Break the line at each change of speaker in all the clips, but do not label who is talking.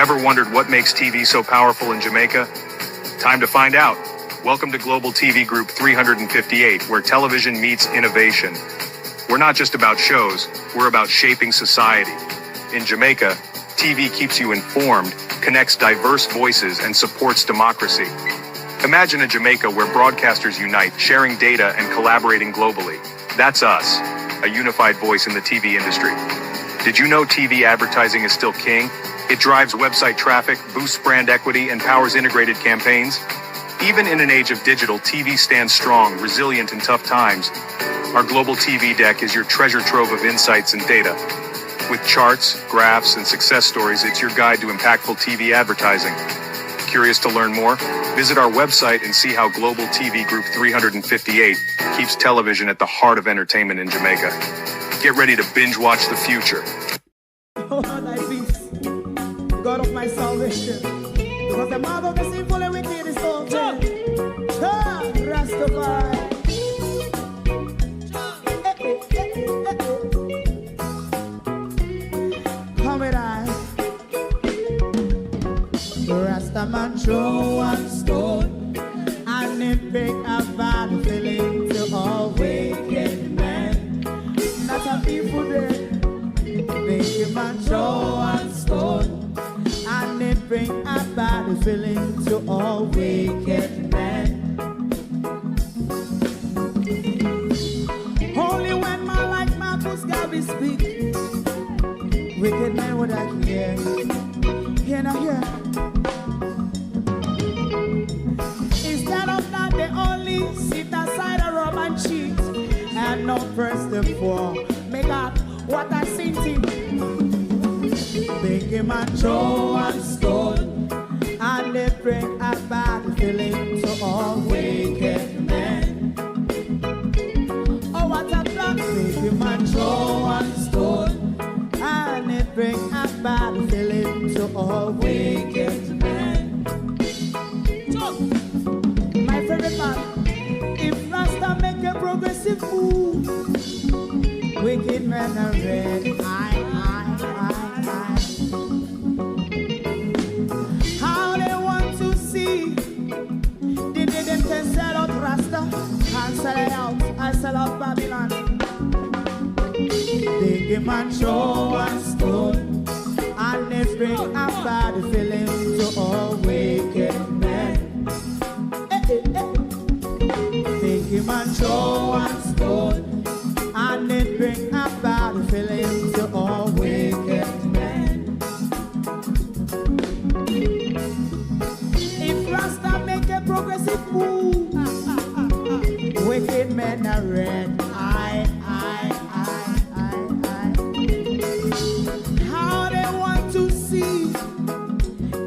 Ever wondered what makes TV so powerful in Jamaica? Time to find out. Welcome to Global TV Group 358, where television meets innovation. We're not just about shows, we're about shaping society. In Jamaica, TV keeps you informed, connects diverse voices, and supports democracy. Imagine a Jamaica where broadcasters unite, sharing data and collaborating globally. That's us, a unified voice in the TV industry. Did you know TV advertising is still king? It drives website traffic, boosts brand equity, and powers integrated campaigns. Even in an age of digital, TV stands strong, resilient in tough times. Our global TV deck is your treasure trove of insights and data. With charts, graphs, and success stories, it's your guide to impactful TV advertising. Curious to learn more? Visit our website and see how Global TV Group 358 keeps television at the heart of entertainment in Jamaica. Get ready to binge watch the future.
Oh, thy peace, God of my salvation, because the mouth of the sinful and wicked is open. Rastafari. Come with I. Rastaman throw one stone, and it break a bad feeling to all wicked men. Not a people there. Make him a throw one stone, and it bring a bad feeling to all wicked men. Only when man like Marcus Garvey speak, wicked men would I hear. Hear now hear. Instead of that, they only sit aside and rub and cheat, and not first and for make up what I seen to. Make him a throw and stone, and they bring a bad feeling to all wicked men. Oh, what a plan! Make him a throw and stone, and they bring a bad feeling to all wicked men. So, my favorite man, if Rasta make a progressive move, wicked men are red. How they want to see the day them can sell out Rasta and sell it out and sell out Babylon. They give man show and stone, and they bring a bad feeling to all wicked men. They give man show and stone, and it bring a bad feeling to all wicked men. If Rasta make a progressive move, wicked men are red. How they want to see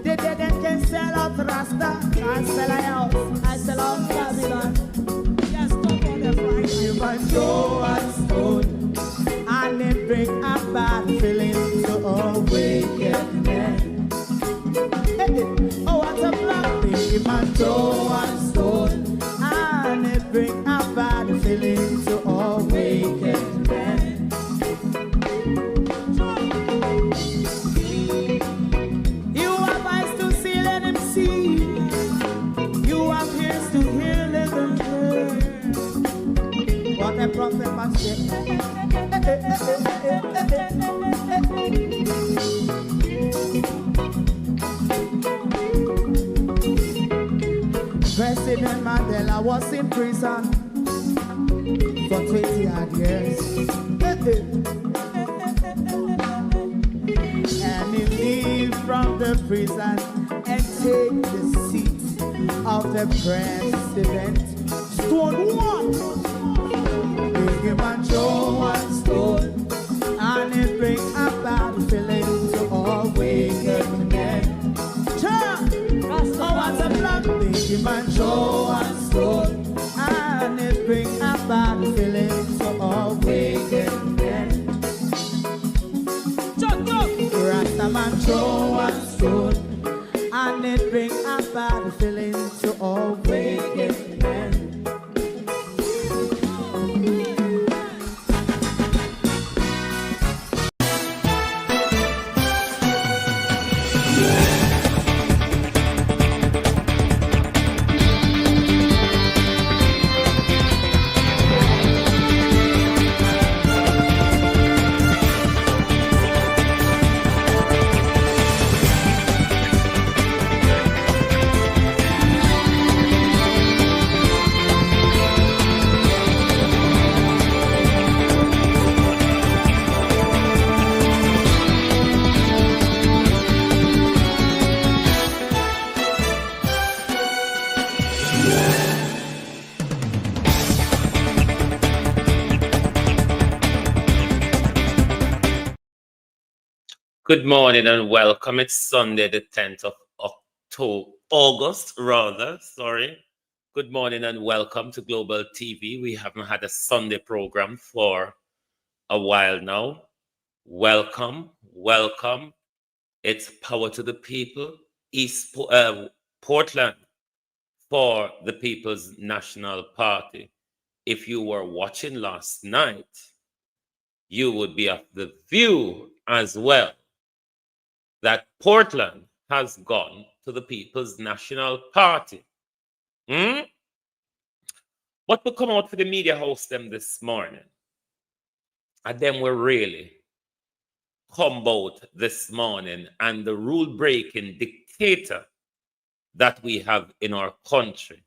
the dead and can sell out Rasta and sell out, I sell out Babylon. Yes, come on the Friday. You might go and stone, and it bring a bad feeling to all wicked men. Oh, what a black thing, man, throw and stone, and it bring a bad feeling to all wicked men. You have eyes to see, let him see. You have ears to hear, let them hear. What a prophet must say. President Mandela was in prison for 20 odd years. And he leave from the prison and take the seat of the president. Stone one. Big him and show one stone, and it bring a bad feeling to all wicked men. Oh, what's a black big him and show one stone, and it bring a bad feeling to all wicked men. Rastaman throw one stone, and it bring a bad feeling to all wicked men.
Yeah. Good morning and welcome. It's Sunday, the 10th of August, rather. Sorry. Good morning and welcome to Global TV. We haven't had a Sunday program for a while now. Welcome, welcome. It's Power to the People, Portland for the People's National Party. If you were watching last night, you would be of the view as well that Portland has gone to the People's National Party. What will come out for the media host them this morning? And them were really come out this morning and the rule-breaking dictator that we have in our country.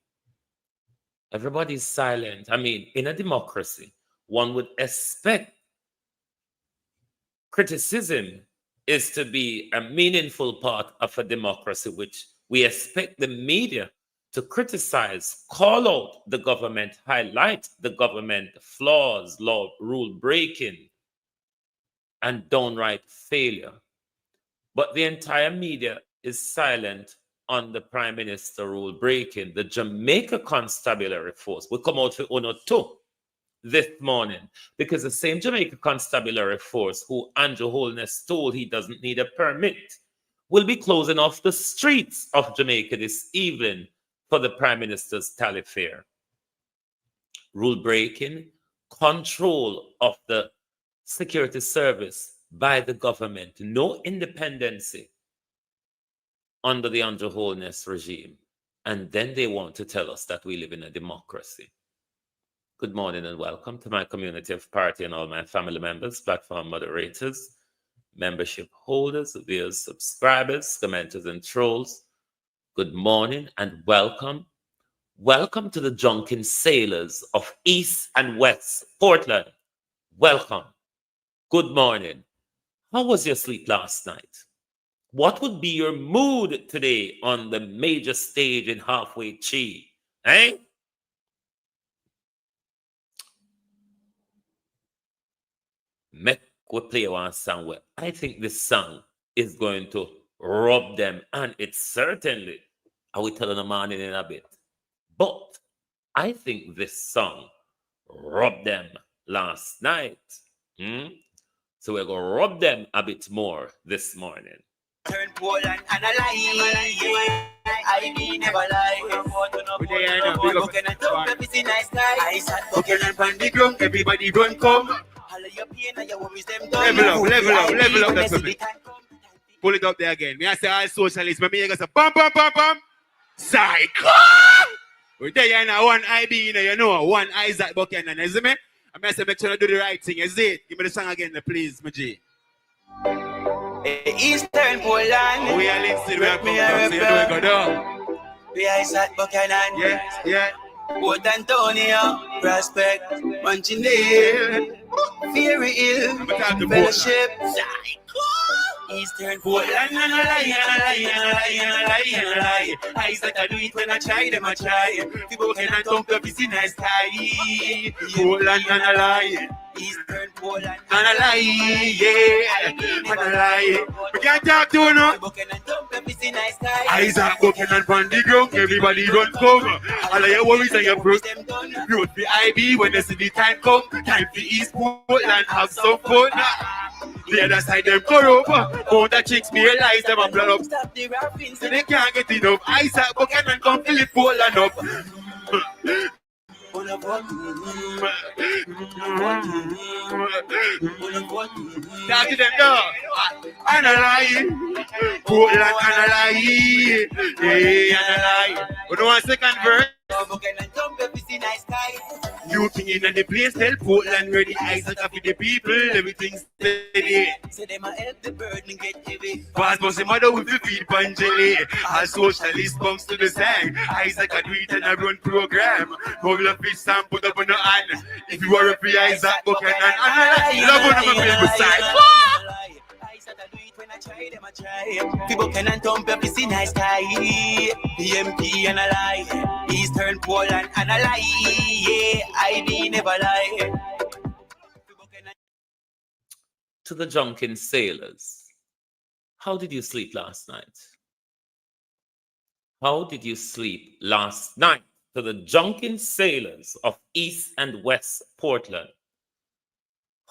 Everybody's silent. I mean, in a democracy, one would expect criticism is to be a meaningful part of a democracy, which we expect the media to criticize, call out the government, highlight the government flaws, law, rule breaking, and downright failure. But the entire media is silent on the Prime Minister rule breaking. The Jamaica Constabulary Force will come out for UNO 2 this morning because the same Jamaica Constabulary Force who Andrew Holness told he doesn't need a permit will be closing off the streets of Jamaica this evening for the Prime Minister's tally fair. Rule breaking, control of the security service by the government, no independency under the Andrew Holness regime. And then they want to tell us that we live in a democracy. Good morning and welcome to my community of party and all my family members, platform moderators, membership holders, viewers, subscribers, commenters, and trolls. Good morning and welcome. Welcome to the drunken sailors of East and West Portland. Welcome. Good morning. How was your sleep last night? What would be your mood today on the major stage in Halfway Chi? Eh? Make we play one song where I think this song is going to rub them, and it's certainly, I will tell in the morning in a bit. But I think this song rubbed them last night. So we're going to rub them a bit more this morning.
Turn Poland and a lie. I mean never lie. Broken and tough, everything nice guy. I sat broken and pan the ground, everybody run come. All of your pain and your worries them done.
Level up, that's me. Pull it up there again. Me I say all socialists, but me I go say bam bam bam bam. Psycho! We there now one IB, you know, one Isaac Buchanan, you see me? I say make sure I do the right thing, you see it? Give me the song again, please, my G.
Eastern Poland.
We are listening, we are coming up, so you know we go down.
We are Isaac Buchanan.
Yeah.
Port Antonio, Prospect, Monchineel, Very Ill, Fellowship, Eastern Portland, and a lie. Isaac, I do it when I try, them I try. People cannot talk up, it's a nice guy. Portland, and a lie. Eastern Portland,
And a lie, yeah. And a lie. We can't talk to you now. Isaac Buchanan on the ground, everybody run cover. All of your worries and your fruit. Road for IB when they see the time come. Time for East Portland, have some fun. The other side them corrupt. All the chicks realize them and blood up. So they can't get enough. Isaac Buchanan come fill it Portland up. Talk to them now. And a lie. Portland and a lie. Hey, and a lie. We don't want second verse. You king in the place, tell Portland ready. Isaac for the people, everything's steady.
Say them a help the burden get heavy.
Pass bossy mother with the feed Panjeli. All socialist comes to the sang. Isaac a do it and a run program. Hold up his stand, put up on the hand. If you are a free Isaac Buchanan, love on the people side.
I try. People can and thump up, it's a nice guy. PMP and a lie. Eastern Poland and a lie. Yeah, I be never lie.
To the drunken sailors How did you sleep last night? How did you sleep last night? To the drunken sailors of East and West Portland.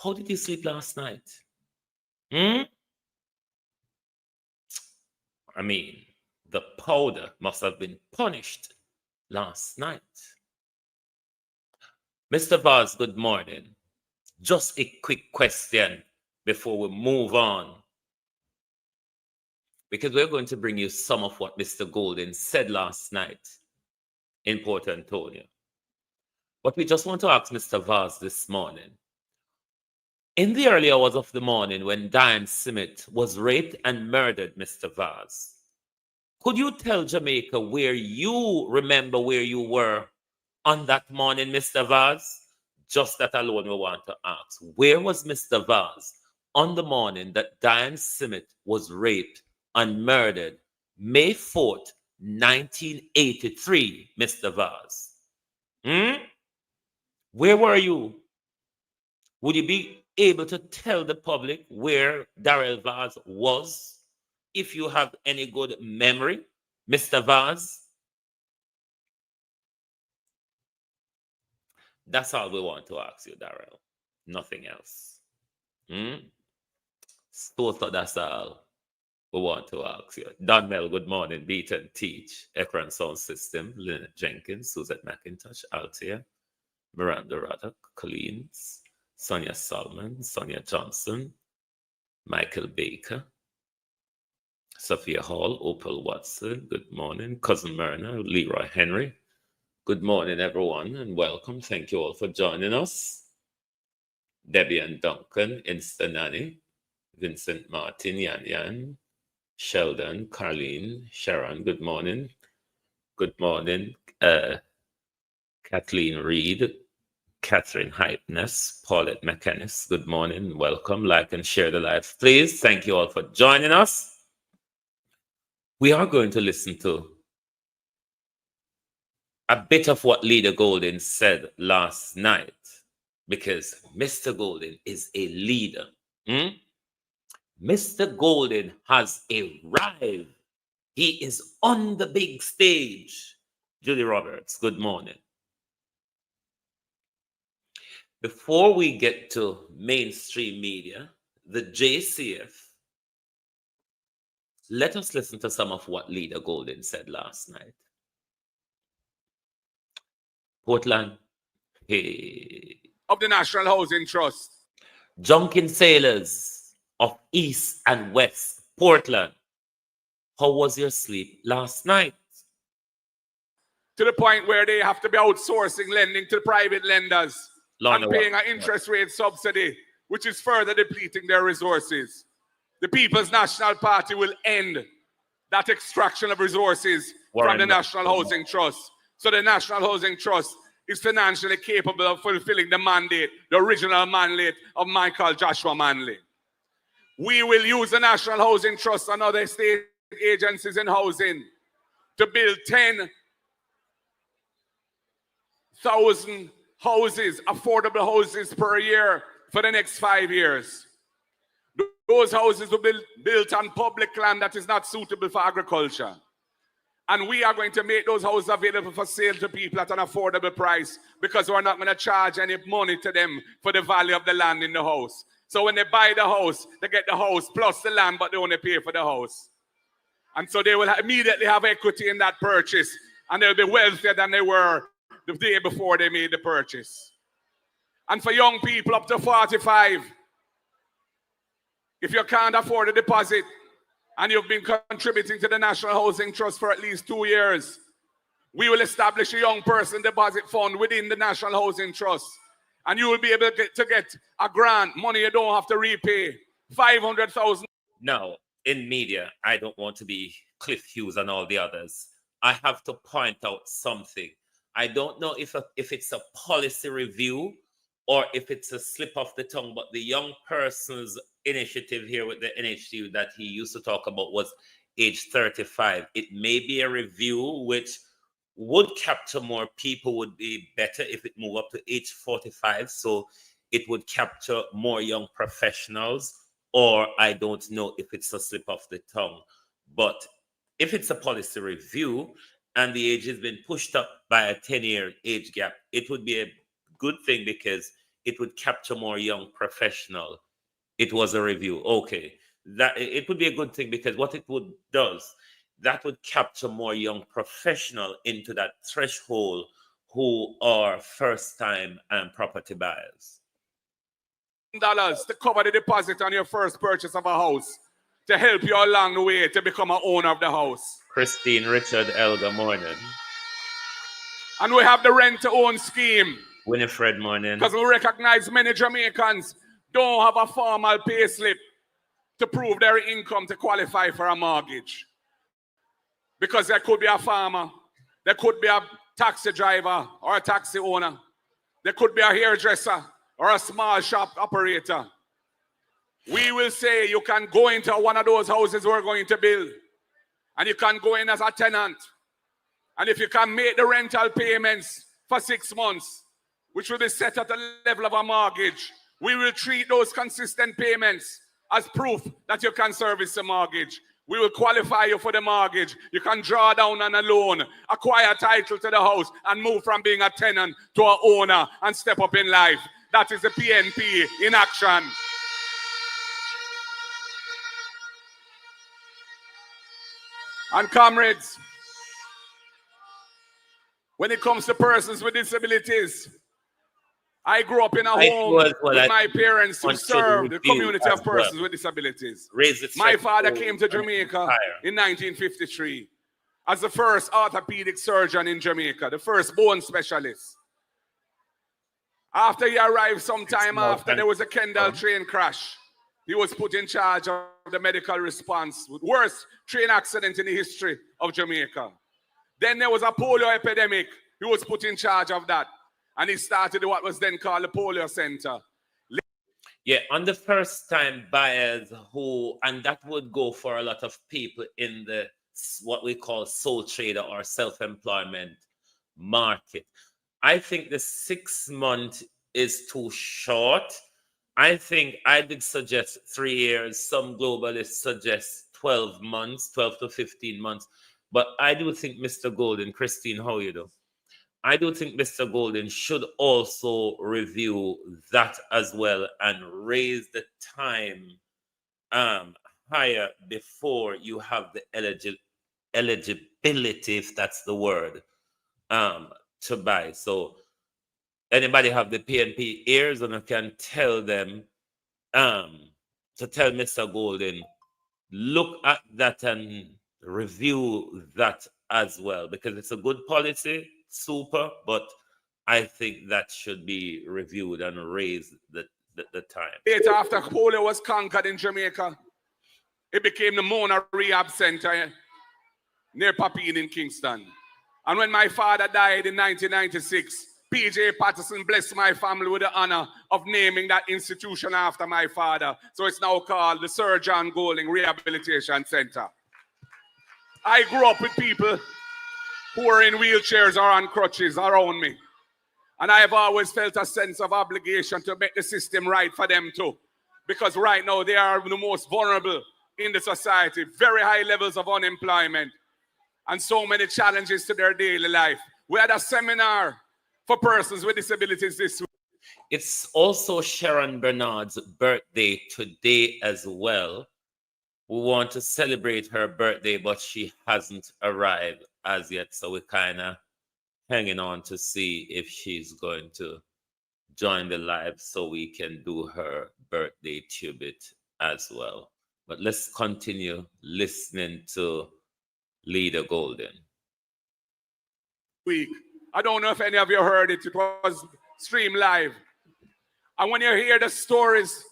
How did you sleep last night? I mean, the powder must have been punished last night. Mr. Vaz, good morning. Just a quick question before we move on, because we're going to bring you some of what Mr. Golden said last night in Port Antonio. But we just want to ask Mr. Vaz this morning. In the early hours of the morning when Diane Smith was raped and murdered, Mr. Vaz, could you tell Jamaica where you remember where you were on that morning, Mr. Vaz? Just that alone we want to ask. Where was Mr. Vaz on the morning that Diane Smith was raped and murdered, May 4th, 1983, Mr. Vaz? Where were you? Would you be able to tell the public where Darrell Vaz was, if you have any good memory, Mr. Vaz? That's all we want to ask you, Darrell. Nothing else. So that's all we want to ask you. Don Mel, good morning. Beat and Teach. Ekran Sound System. Lynette Jenkins. Suzette McIntosh. Althea. Miranda Raddock. Collins. Sonia Solomon. Sonia Johnson. Michael Baker. Sophia Hall. Opal Watson. Good morning. Cousin Myrna. Leroy Henry. Good morning, everyone, and welcome. Thank you all for joining us. Debbie and Duncan, Instanani, Vincent Martin, Yan Yan, Sheldon, Carlene, Sharon, good morning. Good morning, Kathleen Reed, Catherine Hypeness, Paulette McKennis, good morning, welcome. Like and share the live, please. Thank you all for joining us. We are going to listen to a bit of what Leader Golden said last night, because Mr. Golden is a leader. Mr. Golden has arrived. He is on the big stage. Julie Roberts, good morning. Before we get to mainstream media, the JCF, let us listen to some of what Leader Golden said last night. Portland, hey.
Of the National Housing Trust.
Drunken sailors of East and West Portland. How was your sleep last night?
To the point where they have to be outsourcing lending to private lenders and paying an interest rate subsidy, which is further depleting their resources. The People's National Party will end that extraction of resources from the National Housing Trust. So the National Housing Trust is financially capable of fulfilling the mandate, the original mandate of Michael Joshua Manley. We will use the National Housing Trust and other state agencies in housing to build 10,000 houses, affordable houses per year for the next 5 years. Those houses will be built on public land that is not suitable for agriculture. And we are going to make those houses available for sale to people at an affordable price, because we're not going to charge any money to them for the value of the land in the house. So when they buy the house, they get the house plus the land, but they only pay for the house. And so they will immediately have equity in that purchase, and they'll be wealthier than they were the day before they made the purchase. And for young people up to 45, if you can't afford a deposit, and you've been contributing to the National Housing Trust for at least 2 years, we will establish a young person deposit fund within the National Housing Trust. And you will be able to get a grant, money you don't have to repay, $500,000.
Now, in media, I don't want to be Cliff Hughes and all the others. I have to point out something. I don't know if it's a policy review or if it's a slip of the tongue, but the young person's initiative here with the NHTU that he used to talk about was age 35. It may be a review which would capture more people, would be better if it moved up to age 45. So it would capture more young professionals or I don't know if it's a slip of the tongue. But if it's a policy review and the age has been pushed up by a 10-year age gap, it would be a good thing because it would capture more young professional. It was a review. Okay. That it would be a good thing because what it would does, that would capture more young professional into that threshold who are first-time and property buyers.
$1 to cover the deposit on your first purchase of a house to help you along the way to become an owner of the house.
Christine Richard Elga morning.
And we have the rent-to-own scheme.
Winifred morning.
Because we recognize many Jamaicans don't have a formal pay slip to prove their income to qualify for a mortgage. Because there could be a farmer, there could be a taxi driver or a taxi owner, there could be a hairdresser or a small shop operator. We will say you can go into one of those houses we're going to build, and you can go in as a tenant. And if you can make the rental payments for 6 months, which will be set at the level of a mortgage, we will treat those consistent payments as proof that you can service the mortgage. We will qualify you for the mortgage. You can draw down on a loan, acquire title to the house, and move from being a tenant to an owner and step up in life. That is the PNP in action. And comrades, when it comes to persons with disabilities, I grew up in a home with my parents who served the community of persons with disabilities. My father came to Jamaica in 1953 as the first orthopedic surgeon in Jamaica, the first bone specialist. After he arrived sometime after, there was a Kendall train crash. He was put in charge of the medical response, with worst train accident in the history of Jamaica. Then there was a polio epidemic. He was put in charge of that. And he started what was then called the polio center.
Yeah, on the first time buyers who, and that would go for a lot of people in the what we call sole trader or self-employment market. I think the 6 months is too short. I think I did suggest 3 years. Some globalists suggest 12 months, 12 to 15 months. But I do think Mr. Golden, Christine, how you do? I do think Mr. Golden should also review that as well and raise the time higher before you have the eligibility, if that's the word, to buy. So anybody have the PNP ears and I can tell them to tell Mr. Golden, look at that and review that as well, because it's a good policy, super, but I think that should be reviewed and raised the time.
Later, after polio was conquered in Jamaica, it became the Mona Rehab Center near Papine in Kingston. And when my father died in 1996, P.J. Patterson blessed my family with the honor of naming that institution after my father. So it's now called the Sir John Golding Rehabilitation Center. I grew up with people who are in wheelchairs or on crutches around me. And I have always felt a sense of obligation to make the system right for them too. Because right now they are the most vulnerable in the society. Very high levels of unemployment and so many challenges to their daily life. We had a seminar for persons with disabilities this week.
It's also Sharon Bernard's birthday today as well. We want to celebrate her birthday, but she hasn't arrived as yet. So we're kind of hanging on to see if she's going to join the live so we can do her birthday tribute as well. But let's continue listening to Leader Golden.
Week. I don't know if any of you heard it. It was streamed live. And when you hear the stories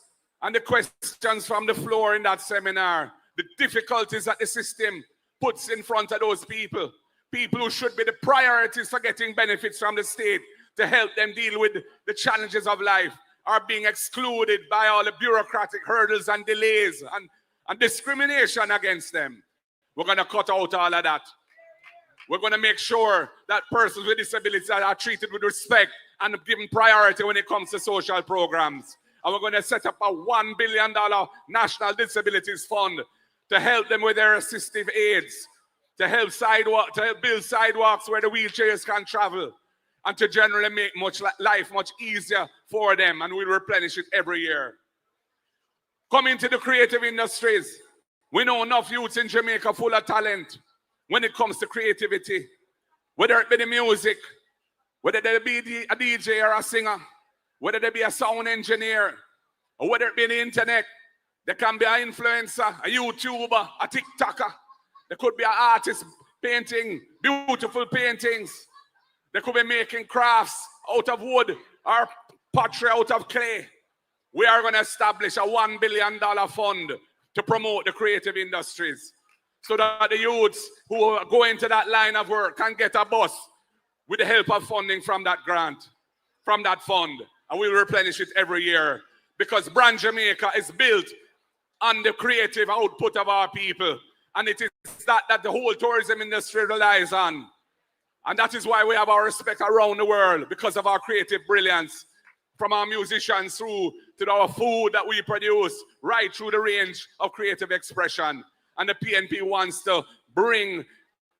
and the questions from the floor in that seminar, the difficulties that the system puts in front of those people who should be the priorities for getting benefits from the state to help them deal with the challenges of life, are being excluded by all the bureaucratic hurdles and delays and discrimination against them. We're going to cut out all of that. We're going to make sure that persons with disabilities are treated with respect and given priority when it comes to social programs. And we're going to set up a $1 billion National Disabilities Fund to help them with their assistive aids, to help build sidewalks where the wheelchairs can travel, and to generally make life much easier for them. And we'll replenish it every year. Coming to the creative industries, we know enough youths in Jamaica full of talent when it comes to creativity. Whether it be the music, whether they be a DJ or a singer, whether they be a sound engineer, or whether it be the internet, they can be an influencer, a YouTuber, a TikToker. They could be an artist painting beautiful paintings. They could be making crafts out of wood or pottery out of clay. We are going to establish a $1 billion fund to promote the creative industries so that the youths who go into that line of work can get a bus with the help of funding from that grant, from that fund. And we'll replenish it every year because Brand Jamaica is built on the creative output of our people. And it is that the whole tourism industry relies on. And that is why we have our respect around the world, because of our creative brilliance, from our musicians through to our food that we produce, right through the range of creative expression. And the PNP wants to bring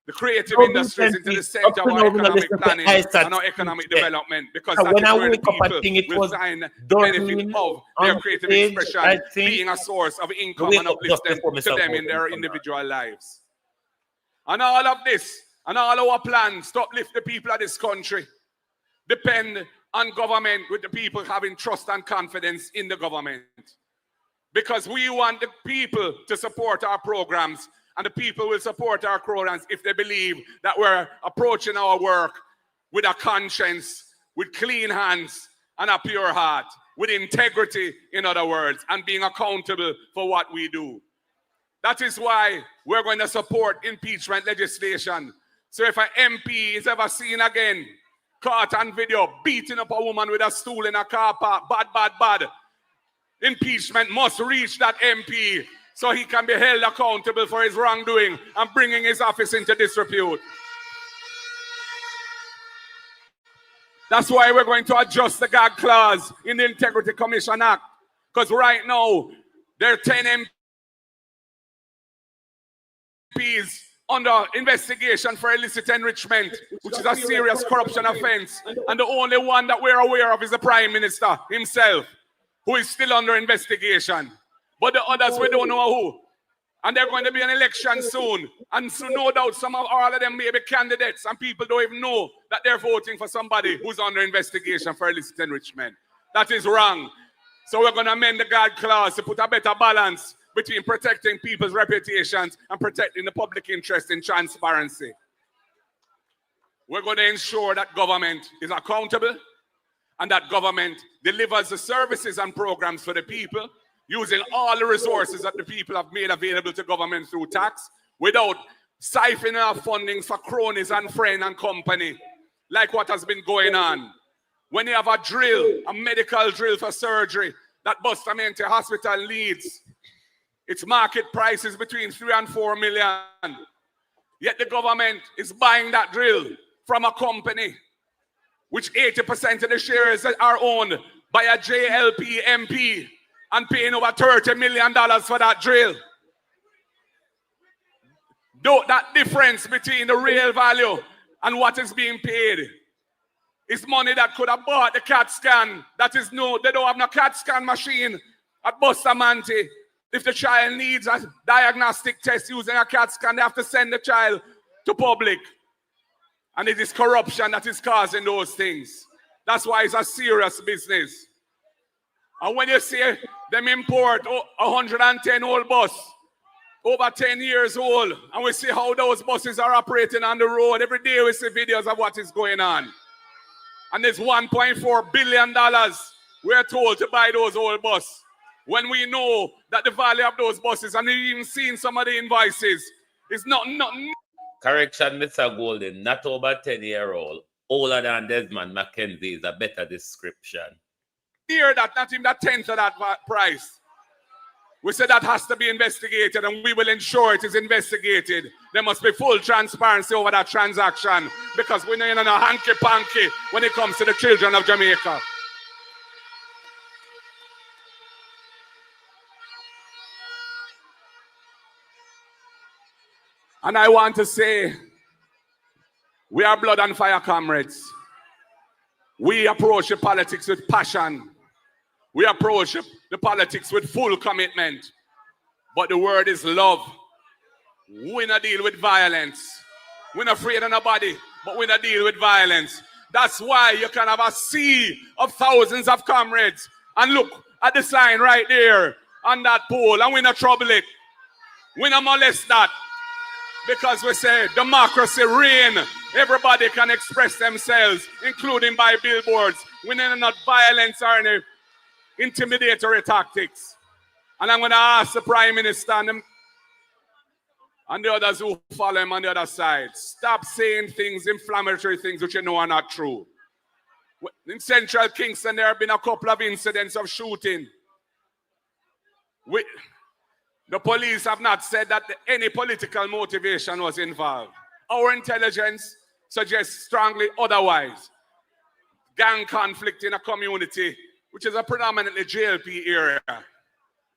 the creative industries into the center of our economic planning and our economic development, because that is where the people will find the benefit of their creative expression being a source of income and upliftment to them in their individual lives. And all of this, and all our plans to uplift the people of this country depend on government, with the people having trust and confidence in the government. Because we want the people to support our programs, and the people will support our programs if they believe that we're approaching our work with a conscience, with clean hands, and a pure heart, with integrity, in other words, and being accountable for what we do. That is why we're going to support impeachment legislation. So if an MP is ever seen again, caught on video, beating up a woman with a stool in a car park, bad, impeachment must reach that MP so he can be held accountable for his wrongdoing and bringing his office into disrepute. That's why we're going to adjust the gag clause in the Integrity Commission Act, because right now there are 10 MPs under investigation for illicit enrichment, which is a serious corruption offense. And the only one that we're aware of is the Prime Minister himself, who is still under investigation. But the others, we don't know who. And there's going to be an election soon. And so no doubt all of them may be candidates, and people don't even know that they're voting for somebody who's under investigation for illicit enrichment. That is wrong. So we're going to amend the guard clause to put a better balance between protecting people's reputations and protecting the public interest in transparency. We're going to ensure that government is accountable and that government delivers the services and programs for the people, using all the resources that the people have made available to government through tax, without siphoning off funding for cronies and friends and company, like what has been going on. When you have a drill, a medical drill for surgery that Bustamante Hospital needs, its market price is between 3 and 4 million. Yet the government is buying that drill from a company which 80% of the shares are owned by a JLP MP and paying over $30 million for that drill. That difference between the real value and what is being paid is money that could have bought the CAT scan. That is they don't have no CAT scan machine at Bustamante. If the child needs a diagnostic test using a CAT scan, they have to send the child to public. And it is corruption that is causing those things. That's why it's a serious business. And when you see them import 110 old bus, over 10 years old, and we see how those buses are operating on the road, every day we see videos of what is going on. And there's $1.4 billion we're told to buy those old buses, when we know that the value of those buses, and we've even seen some of the invoices, is not.
Correction, Mr. Golden, not over 10-year-old, older than Desmond McKenzie is a better description.
Hear that, not even that tenth of that price. We said that has to be investigated, and we will ensure it is investigated. There must be full transparency over that transaction, because we're not in a hanky-panky when it comes to the children of Jamaica. And I want to say, we are blood and fire comrades. We approach the politics with passion. We approach the politics with full commitment. But the word is love. We not deal with violence. We're not afraid of nobody, but we not deal with violence. That's why you can have a sea of thousands of comrades. And look at this line right there on that pole, and we not trouble it. We not molest that. Because we say democracy reign. Everybody can express themselves, including by billboards. We not violence or any intimidatory tactics. And I'm going to ask the Prime Minister and the others who follow him on the other side, stop saying things, inflammatory things which you know are not true. In Central Kingston, there have been a couple of incidents of shooting. The police have not said that any political motivation was involved. Our intelligence suggests strongly otherwise. Gang conflict in a community, which is a predominantly JLP area.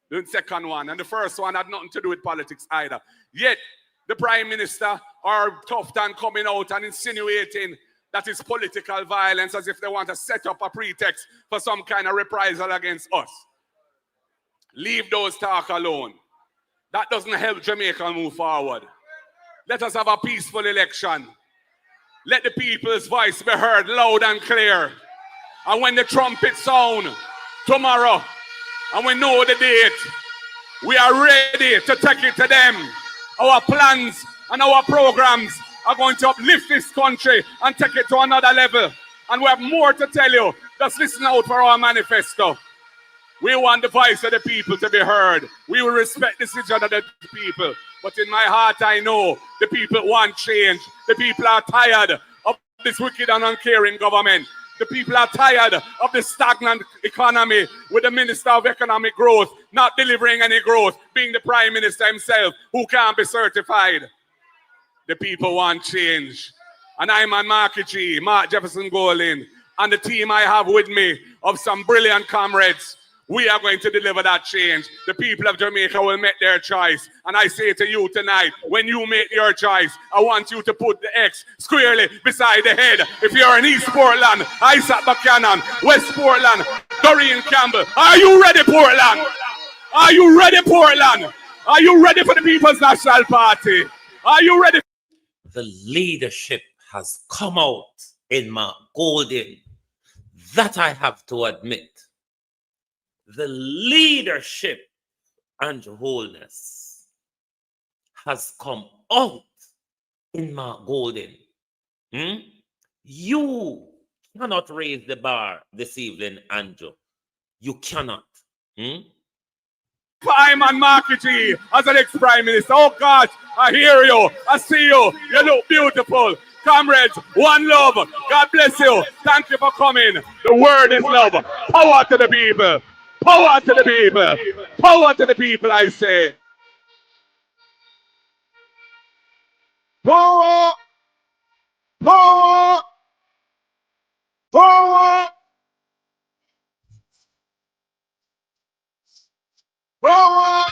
The second one. And the first one had nothing to do with politics either. Yet, the Prime Minister or Tufton coming out and insinuating that it's political violence as if they want to set up a pretext for some kind of reprisal against us. Leave those talk alone. That doesn't help Jamaica move forward. Let us have a peaceful election. Let the people's voice be heard loud and clear. And when the trumpet sound tomorrow, and we know the date, we are ready to take it to them. Our plans and our programs are going to uplift this country and take it to another level. And we have more to tell you. Just listen out for our manifesto. We want the voice of the people to be heard. We will respect the decision of the people. But in my heart, I know the people want change. The people are tired of this wicked and uncaring government. The people are tired of the stagnant economy with the Minister of Economic Growth not delivering any growth, being the Prime Minister himself who can't be certified. The people want change. And I'm on Marky G, Mark Jefferson Golin, and the team I have with me of some brilliant comrades. We are going to deliver that change. The people of Jamaica will make their choice. And I say to you tonight, when you make your choice, I want you to put the X squarely beside the head. If you're in East Portland, Isaac Buchanan, West Portland, Doreen Campbell, are you ready, Portland? Are you ready, Portland? Are you ready for the People's National Party? Are you ready?
The leadership has come out in my golden. That I have to admit. The leadership and Holness has come out in my golden. You cannot raise the bar this evening, Andrew. You cannot.
I'm on Marky G as an ex-Prime Minister. Oh God, I hear you. I see you. You look beautiful. Comrades, one love. God bless you. Thank you for coming. The word is love. Power to the people. Power to the people. Power to the people, I say. Power. Power. Power. Power.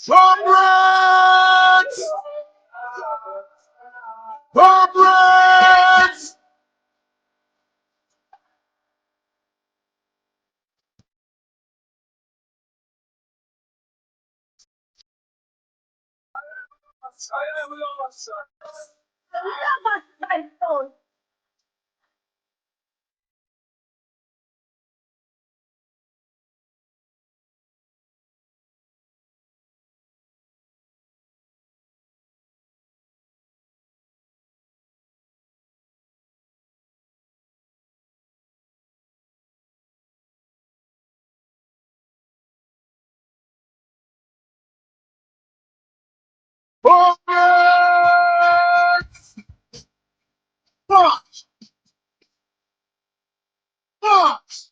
Comrades. Comrades.
My phone.
Comrades. March. March.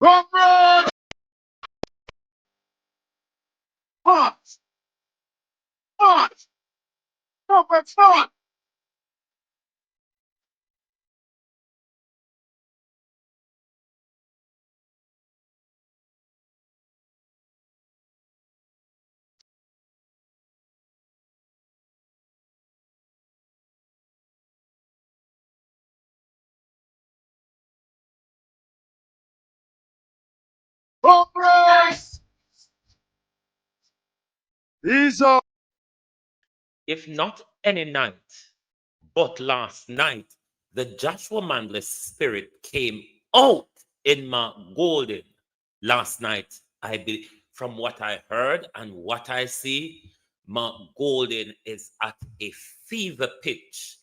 Comrade! March! March! Comrade, start! Comrades! Ease up!
If not any night, but last night, the Joshua Mandless spirit came out in my golden. Last night, I believe, from what I heard and what I see, Mark Golden is at a fever pitch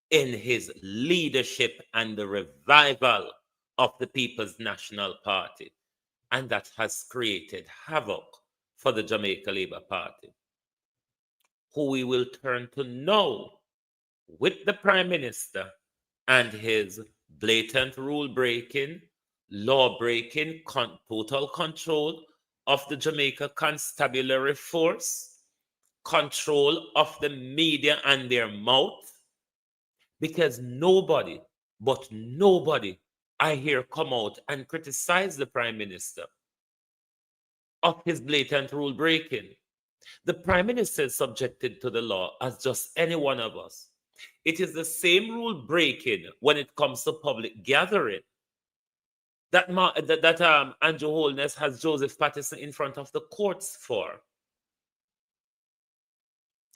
in his leadership and the revival of the People's National Party. And that has created havoc for the Jamaica Labour Party, who we will turn to now with the Prime Minister and his blatant rule breaking, law breaking, total control of the Jamaica Constabulary Force, control of the media and their mouth, because nobody, but nobody, I hear come out and criticize the Prime Minister of his blatant rule breaking. The Prime Minister is subjected to the law as just any one of us. It is the same rule breaking when it comes to public gathering that Andrew Holness has Joseph Patterson in front of the courts for.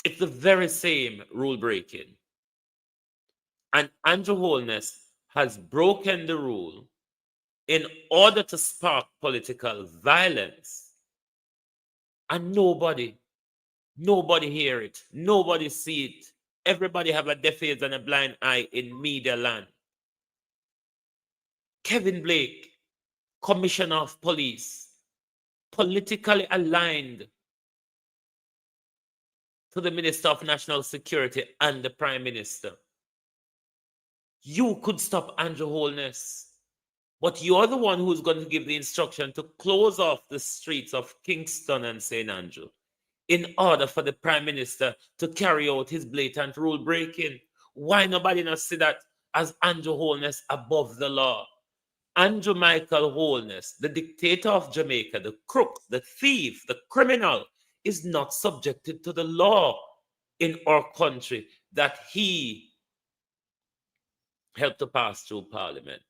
It's the very same rule breaking. And Andrew Holness has broken the rule in order to spark political violence. And nobody hear it. Nobody see it. Everybody have a deaf ears and a blind eye in media land. Kevin Blake, Commissioner of Police, politically aligned to the Minister of National Security and the Prime Minister. You could stop Andrew Holness, but you're the one who's going to give the instruction to close off the streets of Kingston and St. Andrew in order for the Prime Minister to carry out his blatant rule breaking. Why nobody not see that as Andrew Holness above the law? Andrew Michael Holness, the dictator of Jamaica, the crook, the thief, the criminal, is not subjected to the law in our country that he helped to pass through Parliament.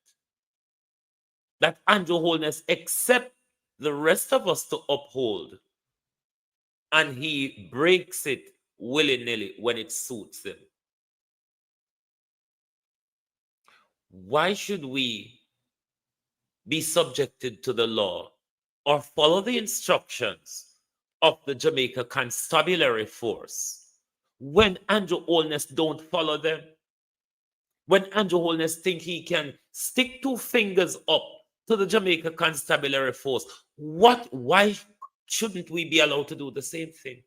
That Andrew Holness accepts the rest of us to uphold, and he breaks it willy-nilly when it suits him. Why should we be subjected to the law or follow the instructions of the Jamaica Constabulary Force when Andrew Holness don't follow them? When Andrew Holness think he can stick two fingers up to the Jamaica Constabulary Force, why shouldn't we be allowed to do the same thing?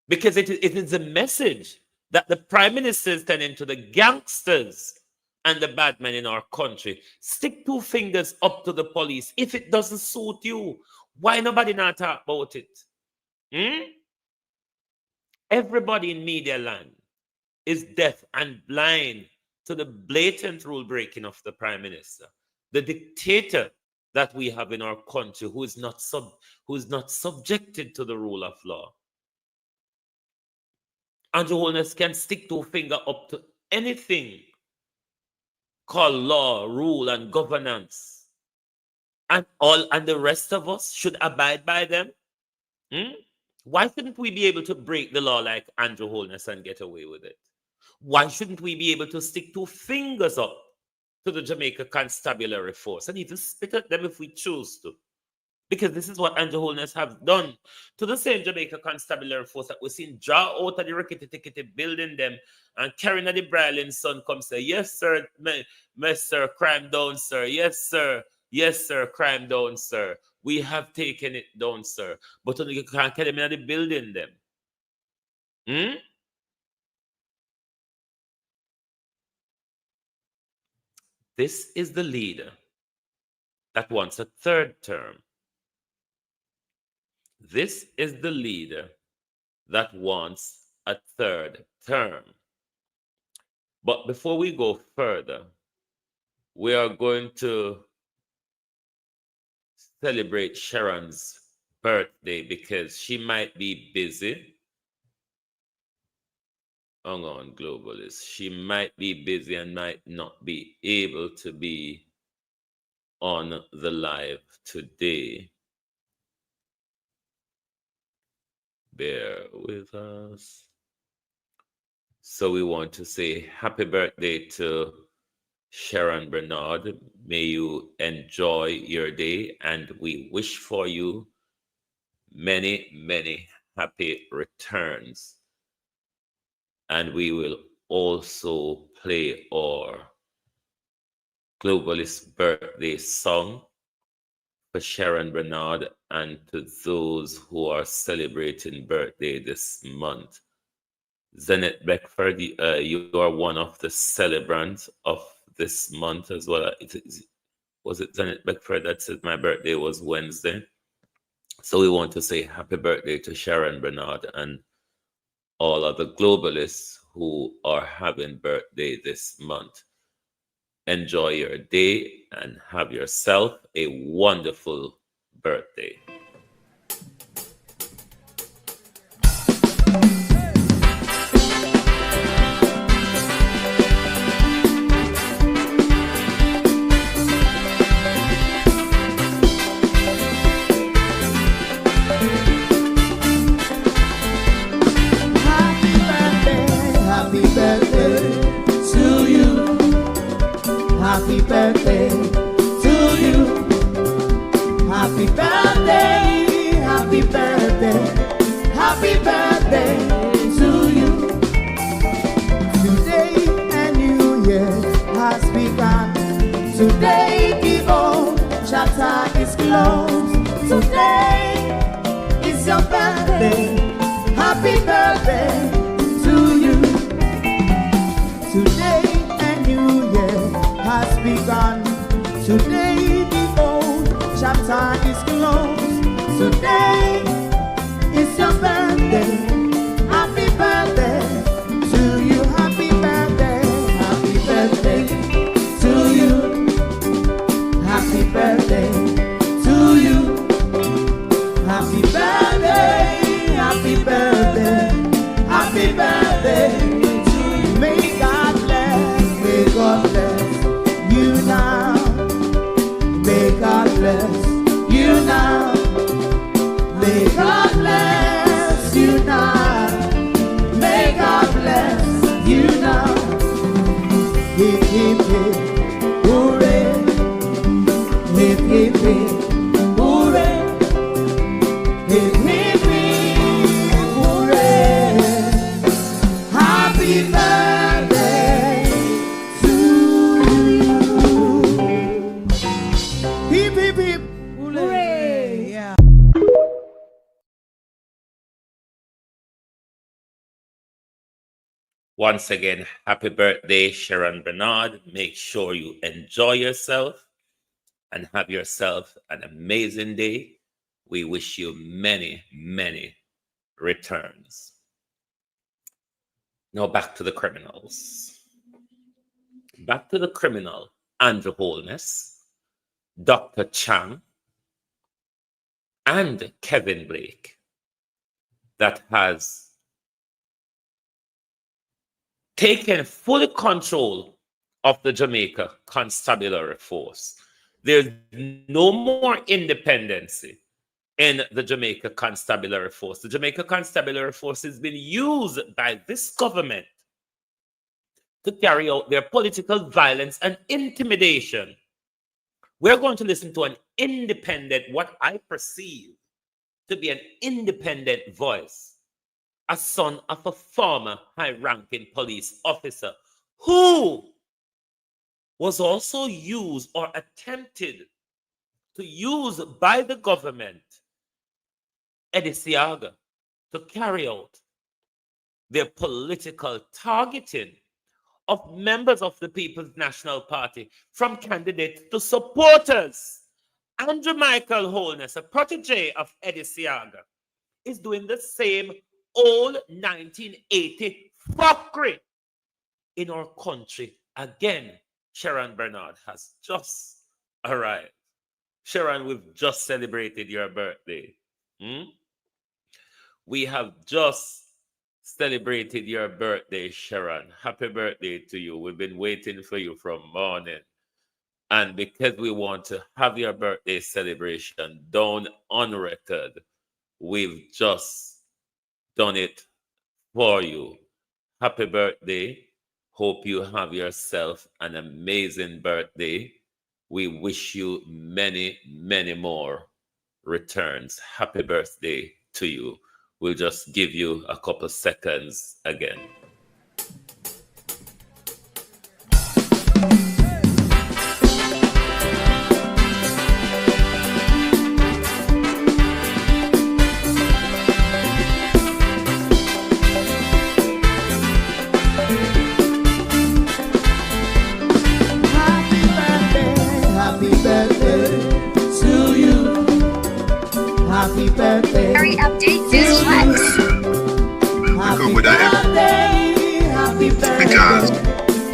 Because it is a message that the Prime Minister is telling to the gangsters and the bad men in our country. Stick two fingers up to the police. If it doesn't suit you, why nobody not talk about it? Everybody in media land is deaf and blind to the blatant rule breaking of the Prime Minister, the dictator that we have in our country, who is not subjected to the rule of law. Andrew Holness can stick two fingers up to anything called law, rule, and governance, and the rest of us should abide by them. Why shouldn't we be able to break the law like Andrew Holness and get away with it? Why shouldn't we be able to stick two fingers up to the Jamaica Constabulary Force and even spit at them if we choose to? Because this is what Andrew Holness have done to the same Jamaica Constabulary Force that we've seen draw out of the rickety-tickety building them and carrying the Brilliant son come say, yes, sir, sir, crime down, sir. Yes, sir, crime down, sir. We have taken it down, sir. But you can't carry them in the building them. This is the leader that wants a third term. This is the leader that wants a third term. But before we go further, we are going to celebrate Sharon's birthday because she might be busy. Hang on, globalist. She might be busy and might not be able to be on the live today. Bear with us. So we want to say happy birthday to Sharon Bernard. May you enjoy your day, and we wish for you many, many happy returns. And we will also play our Globalist birthday song for Sharon Bernard and to those who are celebrating birthday this month. Zenith Beckford, you are one of the celebrants of this month as well. Was it Zenith Beckford that said my birthday was Wednesday? So we want to say happy birthday to Sharon Bernard and all of the globalists who are having birthday this month. Enjoy your day and have yourself a wonderful birthday.
Happy birthday to you. Happy birthday to you. Happy birthday, happy birthday, happy birthday to you. Today a new year has begun. Today the old chapter is closed. Today is your birthday. Happy birthday to you. Today a new year has begun. Today the old chapter is closed. Today is your birthday. Happy birthday to you. Happy birthday. Happy birthday to you. Happy birthday to you. Happy birthday. Happy birthday. Happy birthday to you. May God bless you now. May God bless you now. May God bless you now. May God bless you now. Hip, hip, hip, hooray. Hip, hip, hip, hooray. Hip, hip, hip, hooray. Happy birthday to you. Hip, hip, hip, hooray. Yeah.
Once again, happy birthday, Sharon Bernard. Make sure you enjoy yourself and have yourself an amazing day. We wish you many, many returns. Now back to the criminals. Back to the criminal, Andrew Holness, Dr. Chang, and Kevin Blake, that has taken full control of the Jamaica Constabulary Force. There's no more independency in the Jamaica Constabulary Force. The Jamaica Constabulary Force has been used by this government to carry out their political violence and intimidation. We're going to listen to an independent, what I perceive to be an independent voice, a son of a former high-ranking police officer who was also used or attempted to use by the government, Eddie Siaga, to carry out their political targeting of members of the People's National Party, from candidates to supporters. Andrew Michael Holness, a protege of Eddie Seaga, is doing the same old 1980 fuckery in our country. Again, Sharon Bernard has just arrived. Sharon, we've just celebrated your birthday. We have just celebrated your birthday, Sharon. Happy birthday to you. We've been waiting for you from morning. And because we want to have your birthday celebration done on record, we've just done it for you. Happy birthday. Hope you have yourself an amazing birthday. We wish you many, many more returns. Happy birthday to you. We'll just give you a couple seconds again.
Happy birthday.
Very update this flex.
Happy birthday. Happy birthday.
Because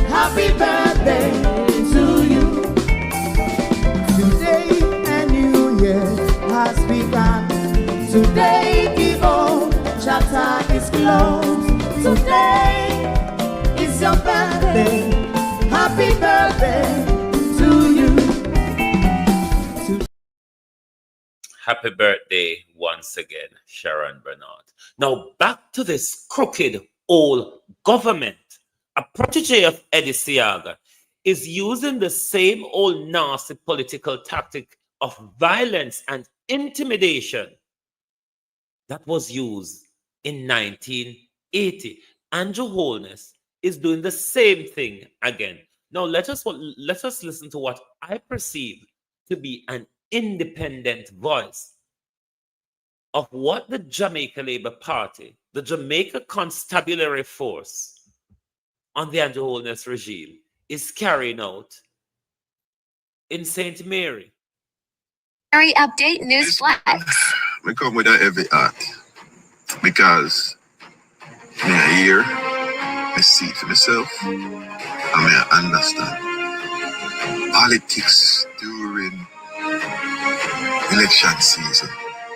Happy birthday to you. Today a new year has begun. Today the old chapter is closed. Today is your birthday. Happy birthday to you.
Happy birthday once again, Sharon Bernard. Now back to this crooked old government. A protege of Eddie Seaga is using the same old nasty political tactic of violence and intimidation that was used in 1980. Andrew Holness is doing the same thing again. Now let us listen to what I perceive to be an independent voice of what the Jamaica Labour Party, the Jamaica Constabulary Force on the Andrew Holness regime is carrying out in St. Mary.
Very update news flex.
we come with a heavy heart because I hear, I see it for myself, and I understand. Politics during election season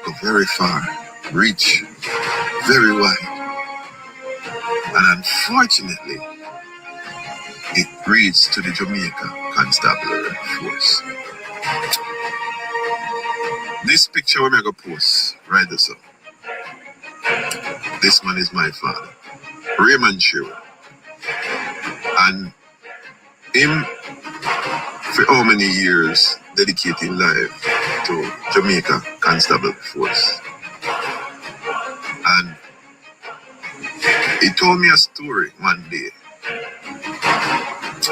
go very far, reach very wide, and unfortunately, it reads to the Jamaica Constabulary Force. This picture we're going to post right this up. This man is my father, Raymond Shearer, and him for how many years dedicating life to Jamaica Constable Force. And he told me a story one day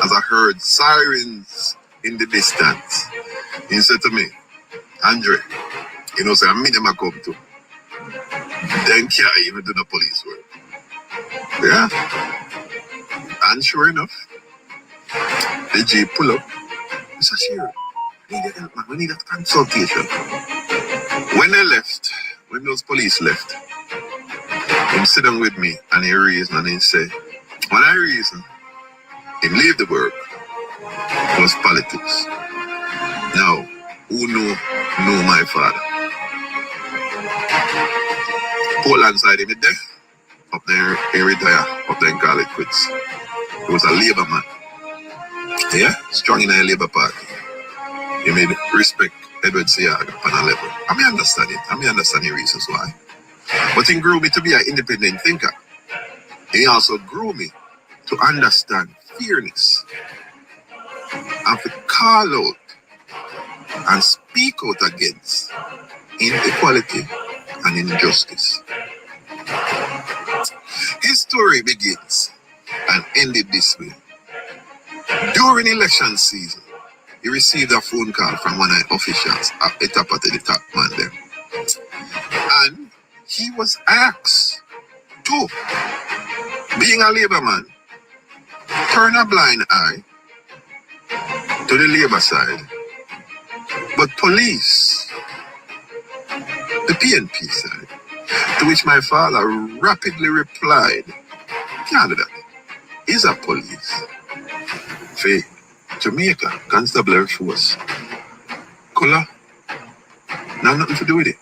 as I heard sirens in the distance. He said to me, Andre, you know, say, I mean them I come to. Then can't even do the police work. Yeah. And sure enough, the Jeep pull up. He said, Shearer, we need help, man. We need a consultation. When they left, when those police left, he sit down with me and he reasoned and he said, when I reason, he leave the work, it was politics. Now, who know my father? Portland side him death. Up there, he retired. Up there in call it quits. He was a labor man. Yeah, strong in a labor party. He made respect Edward Seaga on a level. I may understand it. I may understand the reasons why. But he grew me to be an independent thinker. He also grew me to understand fairness and to call out and speak out against inequality and injustice. His story begins and ended this way. During election season, he received a phone call from one of the officials at the top of the top man there. And he was asked to, being a labor man, turn a blind eye to the labor side
But police, the PNP side, to which my father rapidly replied, can't do that. He's a police. For Jamaica, constabulary force. Color, not nothing to do with it.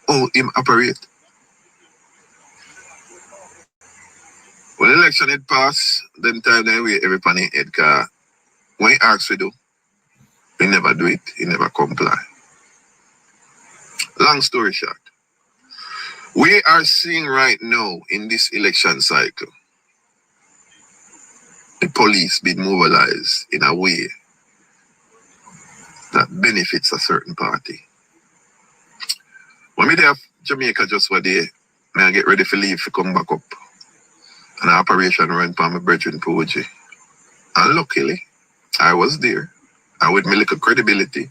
Oh, him operate. When election had passed, them time then we every penny head car. When he asks we do, he never do it, he never comply. Long story short, we are seeing right now in this election cycle the police being mobilized in a way that benefits a certain party. When we there Jamaica just one day, I get ready for leave to come back up. And the operation run by my brethren Poji. And luckily, I was there. And with my little credibility,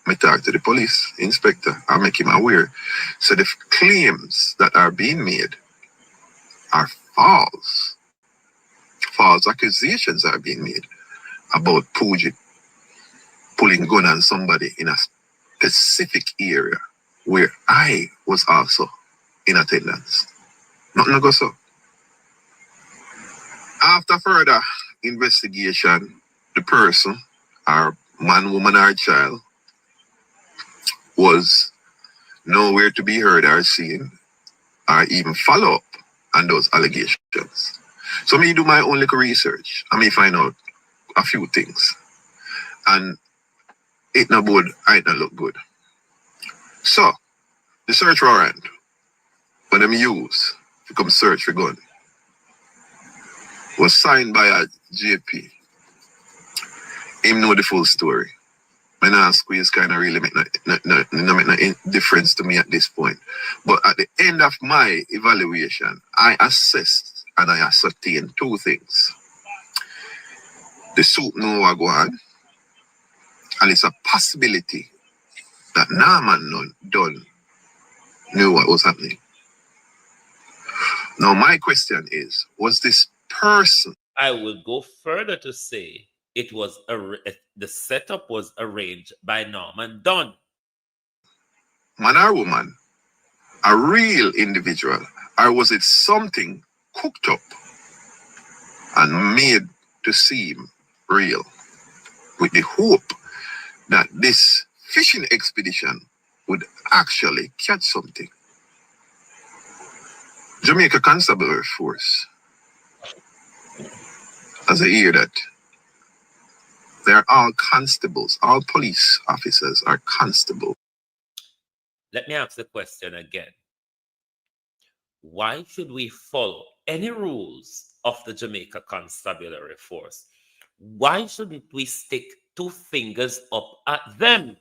I talk to the police inspector and make him aware. So the claims that are being made are false. False accusations are being made about Poji pulling gun on somebody in a specific area where I was also in attendance. Nothing go so. After further investigation, the person, or man, woman, or child, was nowhere to be heard or seen, or even follow up on those allegations. So me do my own little research, and me find out a few things. And it not good, it not look good. So, the search warrant, when them use to come search for gun, was signed by a JP. Him know the full story. When I squeeze kind of really make no difference to me at this point. But at the end of my evaluation, I assessed and I ascertained two things. The suit know what go on, and it's a possibility that Norman done knew what was happening. Now my question is, was this person?
I will go further to say it was the setup was arranged by Norman Dunn.
Man or woman, a real individual, or was it something cooked up and made to seem real with the hope that this fishing expedition would actually catch something? Jamaica Constabulary Force, as I hear that, they're all constables, all police officers are constables.
Let me ask the question again. Why should we follow any rules of the Jamaica Constabulary Force? Why shouldn't we stick two fingers up at them?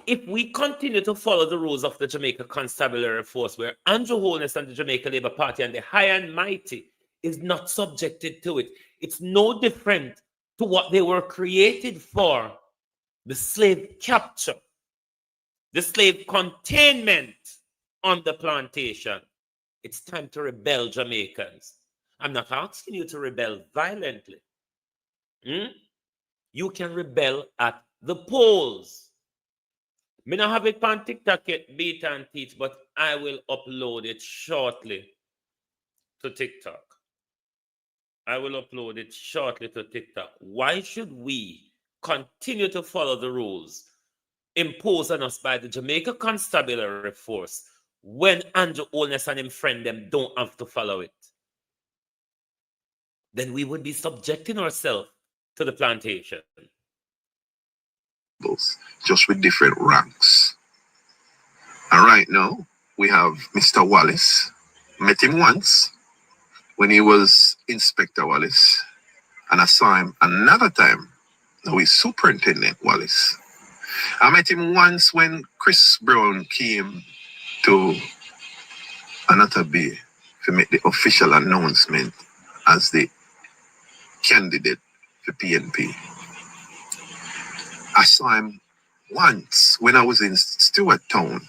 If we continue to follow the rules of the Jamaica Constabulary Force, where Andrew Holness and the Jamaica Labour Party and the high and mighty is not subjected to it, it's no different to what they were created for: the slave capture, the slave containment on the plantation. It's time to rebel, Jamaicans. I'm not asking you to rebel violently. You can rebel at the polls. Me not have it on TikTok yet, beat and teach, but I will upload it shortly to TikTok. I will upload it shortly to TikTok. Why should we continue to follow the rules imposed on us by the Jamaica Constabulary Force when Andrew Holness and his friend them don't have to follow it? Then we would be subjecting ourselves to the plantation.
Just with different ranks. And right now, we have Mr. Wallace. Met him once when he was Inspector Wallace. And I saw him another time. Now he's Superintendent Wallace. I met him once when Chris Brown came to Anata Bay to make the official announcement as the candidate for PNP. I saw him once when I was in Stewart Town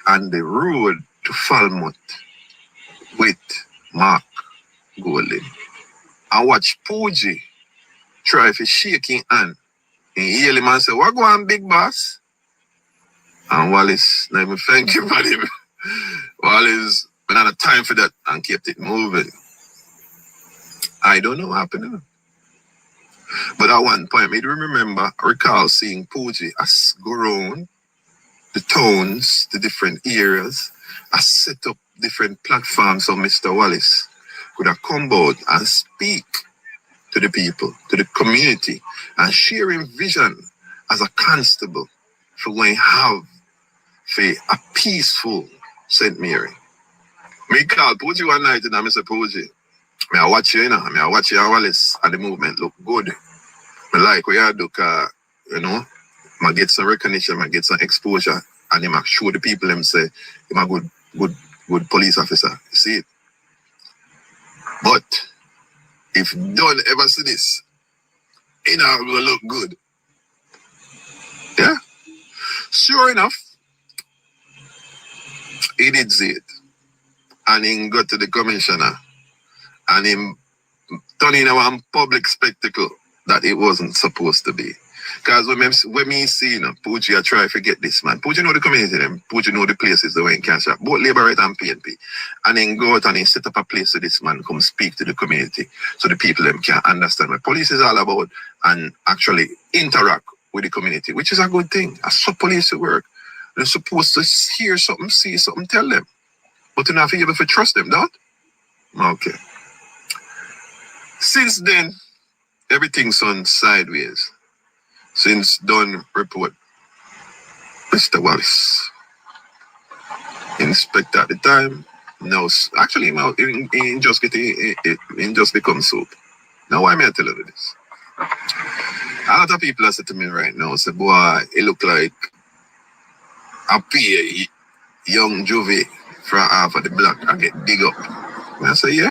on the road to Falmouth with Mark Golden. I watched Pooji try to shake him hand. And he hail him and say, what go on, big boss? And Wallace, not even thank you for him. Wallace, but not time for that and kept it moving. I don't know what happened. But at one point, I recall seeing Pooji as go around the towns, the different areas, I set up different platforms so Mr. Wallace could have come out and speak to the people, to the community, and sharing vision as a constable for when have for a peaceful St. Mary. Me call Pooji one night and I say, Pooji, I watch you, I watch you and Wallace and the movement look good. I like what you do, I get some recognition, I get some exposure, and I show the people them say, I'm a good police officer. You see it? But if don't ever see this, it will look good. Yeah? Sure enough, he did see it. And he got to the commissioner and him turned in a public spectacle that it wasn't supposed to be. Because when me see, Pooji, I try to forget this, man. Pooji know the community, them. Pooji know the places the way in cash up. Both Labour Right and PNP. And then go out and then set up a place so this man come speak to the community so the people them can understand what police is all about and actually interact with the community, which is a good thing. That's how police work. They're supposed to hear something, see something, tell them. But you're not able to trust them, don't? Okay. Since then, everything's on sideways. Since done report, Mr. Wallace, inspector at the time, now actually he just become soap. Now why am I telling you this? A lot of people are saying to me right now, say, boy, it look like a peer young juvie from half of the block and get dig up. And I say, yeah.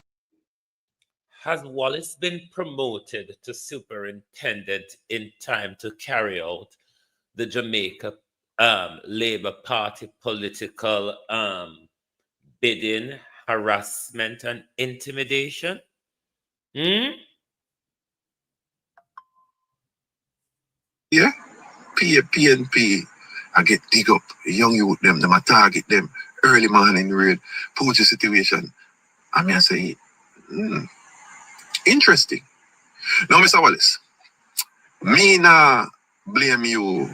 Has Wallace been promoted to superintendent in time to carry out the Jamaica Labour Party political bidding, harassment, and intimidation?
Yeah, PNP, I get dig up, young youth them I target them, early morning raid, Pooji situation. I say, interesting. Now, Mr. Wallace, me nah blame you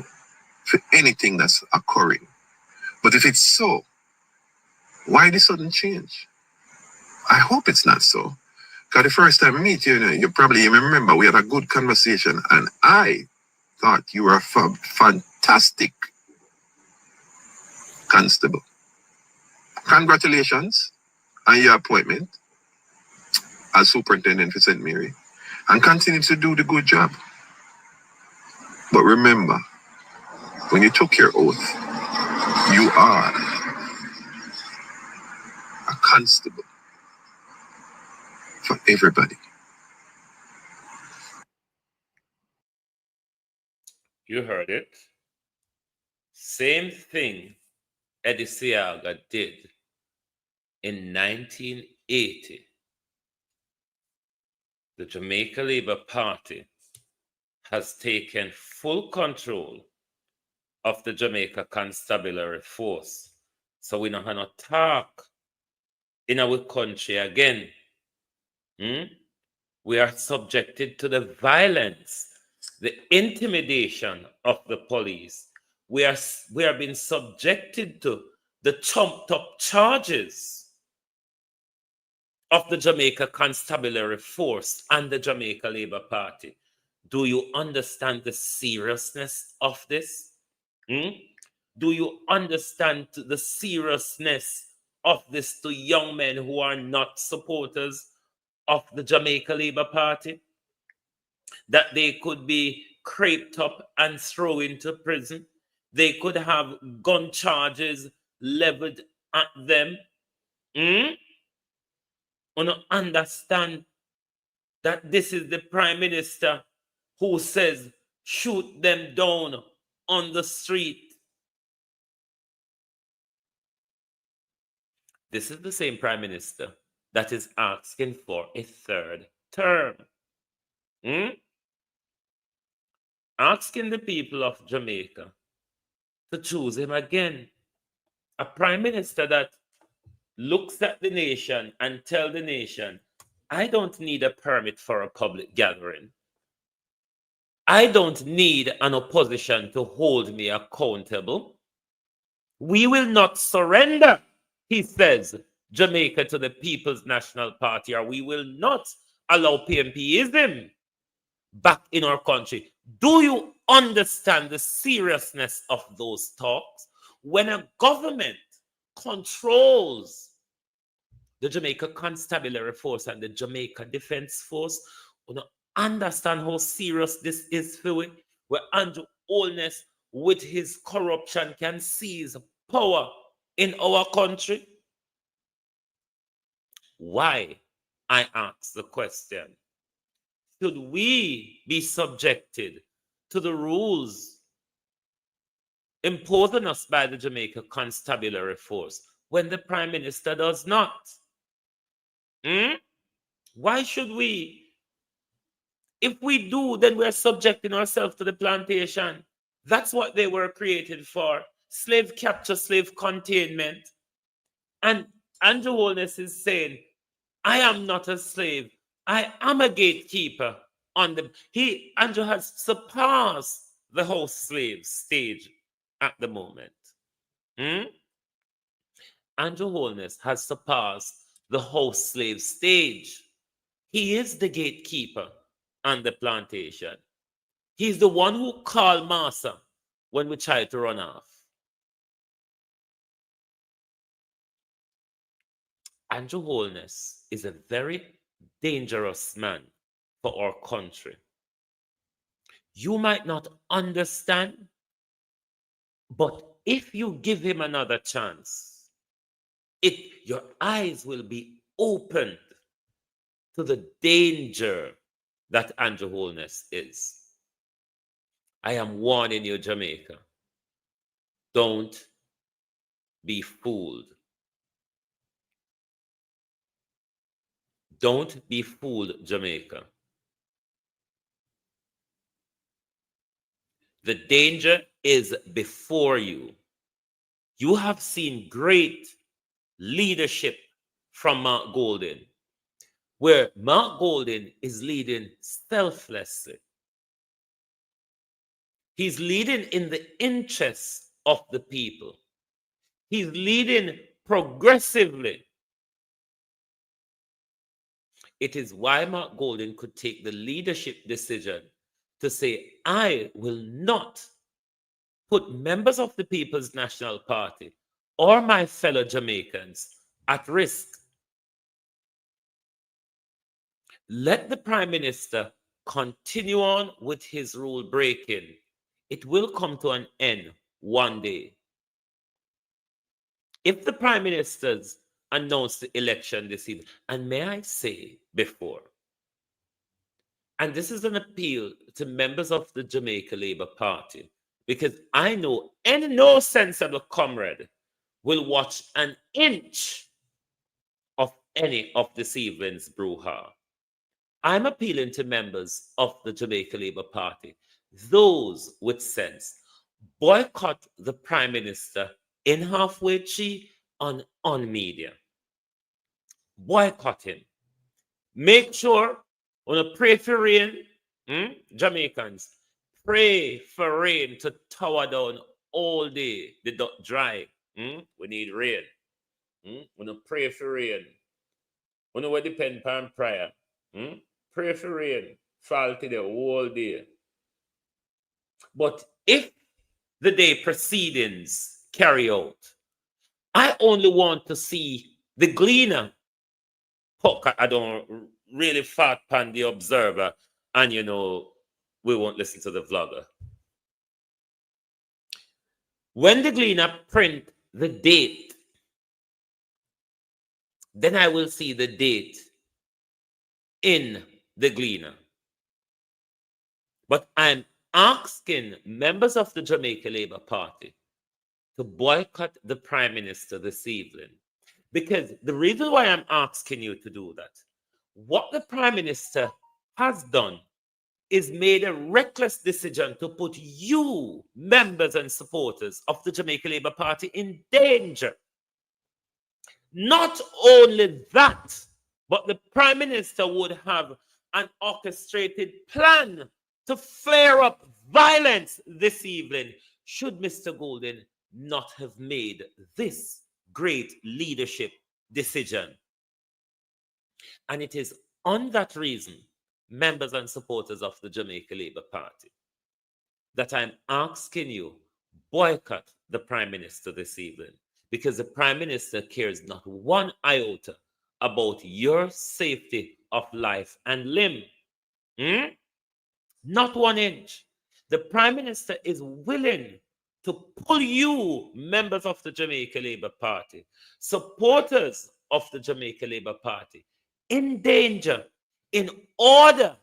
for anything that's occurring. But if it's so, why this sudden change? I hope it's not so. Because the first time I meet you, you probably even remember we had a good conversation and I thought you were a fantastic constable. Congratulations on your appointment as superintendent for St. Mary and continue to do the good job. But remember, when you took your oath, you are a constable for everybody.
You heard it. Same thing Eddie Seaga did in 1980. The Jamaica Labour Party has taken full control of the Jamaica Constabulary Force. So we don't have no talk in our country again. We are subjected to the violence, the intimidation of the police. We are being subjected to the trumped up charges of the Jamaica Constabulary Force and the Jamaica Labour Party. Do you understand the seriousness of this? Do you understand the seriousness of this to young men who are not supporters of the Jamaica Labour Party? That they could be craped up and thrown into prison. They could have gun charges leveled at them. You understand that this is the Prime Minister who says, shoot them down on the street. This is the same Prime Minister that is asking for a third term. asking the people of Jamaica to choose him again. A prime minister that looks at the nation and tells the nation, I don't need a permit for a public gathering. I don't need an opposition to hold me accountable. We will not surrender, he says, Jamaica to the People's National Party, or we will not allow PMPism back in our country. Do you understand the seriousness of those talks? When a government controls the Jamaica Constabulary Force and the Jamaica Defense Force, you know, understand how serious this is for we, where Andrew Holness with his corruption can seize power in our country? Why, I ask the question, should we be subjected to the rules imposed on us by the Jamaica Constabulary Force when the Prime Minister does not? Why should we? If we do, then we're subjecting ourselves to the plantation. That's what they were created for. Slave capture, slave containment. And Andrew Holness is saying, I am not a slave. I am a gatekeeper. Andrew has surpassed the house slave stage at the moment. Andrew Holness has surpassed the house slave stage. He is the gatekeeper on the plantation. He's the one who called Massa when we tried to run off. Andrew Holness is a very dangerous man for our country. You might not understand, but if you give him another chance, your eyes will be opened to the danger that Andrew Holness is. I am warning you, Jamaica. Don't be fooled. Don't be fooled, Jamaica. The danger is before you. You have seen great leadership from Mark Golden, where Mark Golden is leading selflessly. He's leading in the interests of the people. He's leading progressively. It is why Mark Golden could take the leadership decision to say, I will not put members of the People's National Party or my fellow Jamaicans at risk. Let the Prime Minister continue on with his rule breaking. It will come to an end one day. If the Prime Minister's announced the election this evening, and may I say before, and this is an appeal to members of the Jamaica Labour Party, because I know no sensible comrade will watch an inch of any of this evening's brouhaha. I'm appealing to members of the Jamaica Labour Party, those with sense, boycott the Prime Minister in Halfway Tree on media. Boycott him. Make sure when you pray for rain, Jamaicans, pray for rain to tower down all day. They don't dry. We need rain. When you pray for rain, when you depend on prayer, pray for rain, fall to the whole day. But if the day proceedings carry out, I only want to see the gleaner. I don't really fat pan the observer, and we won't listen to the vlogger. When the gleaner print the date, then I will see the date in the gleaner. But I'm asking members of the Jamaica Labour Party to boycott the Prime Minister this evening. Because the reason why I'm asking you to do that, what the Prime Minister has done is made a reckless decision to put you, members and supporters of the Jamaica Labour Party, in danger. Not only that, but the Prime Minister would have an orchestrated plan to flare up violence this evening should Mr. Golden not have made this great leadership decision. And it is on that reason, members and supporters of the Jamaica Labour Party, that I'm asking you, boycott the Prime Minister this evening, because the Prime Minister cares not one iota about your safety of life and limb. Not 1 inch. The Prime Minister is willing to pull you, members of the Jamaica Labour Party, supporters of the Jamaica Labour Party, in danger in order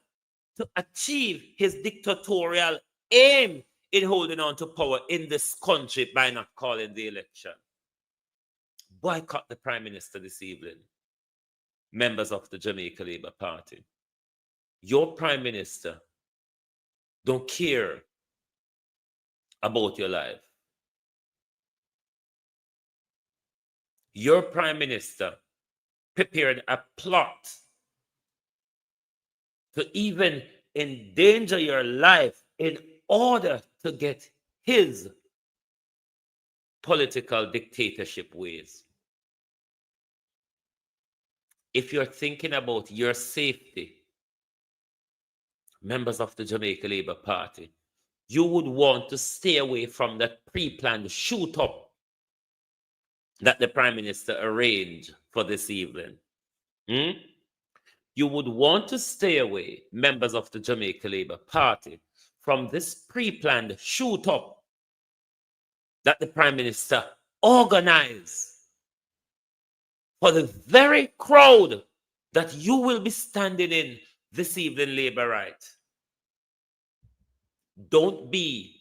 to achieve his dictatorial aim in holding on to power in this country by not calling the election. Boycott the Prime Minister this evening, members of the Jamaica Labour Party. Your Prime Minister don't care about your life. Your Prime Minister prepared a plot to even endanger your life in order to get his political dictatorship ways. If you're thinking about your safety, members of the Jamaica Labour Party, you would want to stay away from that pre-planned shoot-up that the Prime Minister arranged for this evening. You would want to stay away, members of the Jamaica Labour Party, from this pre-planned shoot-up that the Prime Minister organized for the very crowd that you will be standing in this evening, Labour Right. Don't be